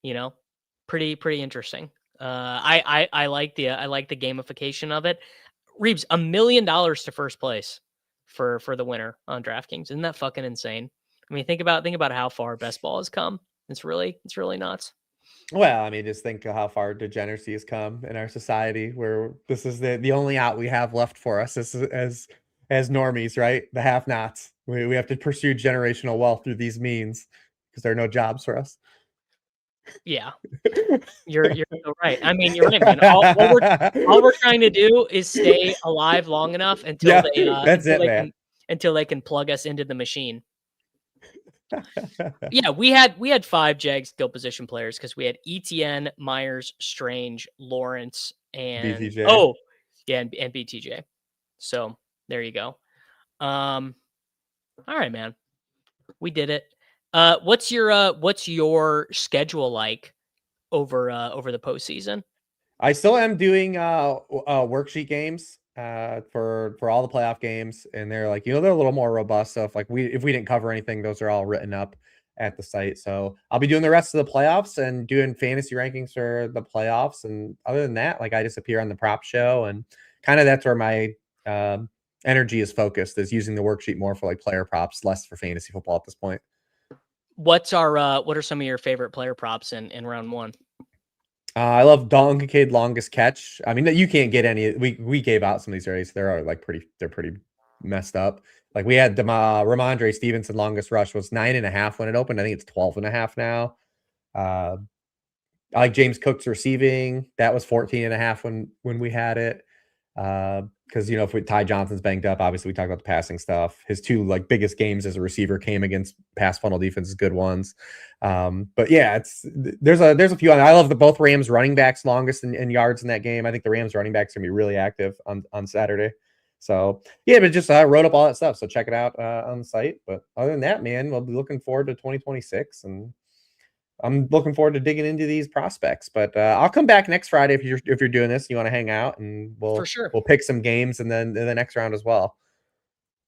You know, pretty interesting. I like the gamification of it. Reeves, $1 million to first place for the winner on DraftKings. Isn't that fucking insane? I mean, think about how far best ball has come. It's really nuts. Well, I mean, just think of how far degeneracy has come in our society, where this is the only out we have left for us as normies, right? The have-nots. We have to pursue generational wealth through these means because there are no jobs for us. Yeah, you're so right. I mean, you're right, man. All we're trying to do is stay alive long enough until until they can plug us into the machine. Yeah, we had 5 Jag skill position players because we had ETN, Myers, Strange, Lawrence, and BTJ. Oh, yeah, and BTJ. So there you go. All right, man, we did it. What's your schedule like over the postseason? I still am doing worksheet games for all the playoff games, and they're like, they're a little more robust. So if we didn't cover anything, those are all written up at the site. So I'll be doing the rest of the playoffs and doing fantasy rankings for the playoffs. And other than that, like I just appear on the prop show, and kind of that's where my energy is focused, is using the worksheet more for like player props, less for fantasy football at this point. What are some of your favorite player props in round 1? I love Dalton Kincaid longest catch. I mean, you can't get any. We gave out some of these already, so they're pretty messed up. Like we had Ramondre Stevenson longest rush was 9.5 when it opened. I think it's 12.5 now. I like James Cook's receiving. That was 14.5 when we had it. Because if Ty Johnson's banged up, obviously we talked about the passing stuff. His 2 biggest games as a receiver came against pass funnel defenses, good ones. But yeah, there's a few. I love both Rams running backs longest in yards in that game. I think the Rams running backs are gonna be really active on Saturday. So yeah, but just wrote up all that stuff. So check it out on the site. But other than that, man, we'll be looking forward to 2026, and I'm looking forward to digging into these prospects. But I'll come back next Friday if you're doing this. You want to hang out, and we'll pick some games, and then in the next round as well.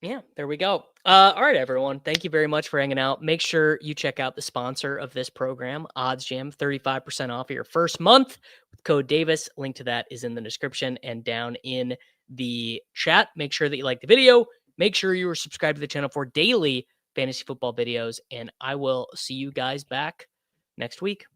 Yeah, there we go. All right, everyone. Thank you very much for hanging out. Make sure you check out the sponsor of this program, OddsJam, 35% off your first month with code Davis. Link to that is in the description and down in the chat. Make sure that you like the video. Make sure you are subscribed to the channel for daily fantasy football videos, and I will see you guys back next week.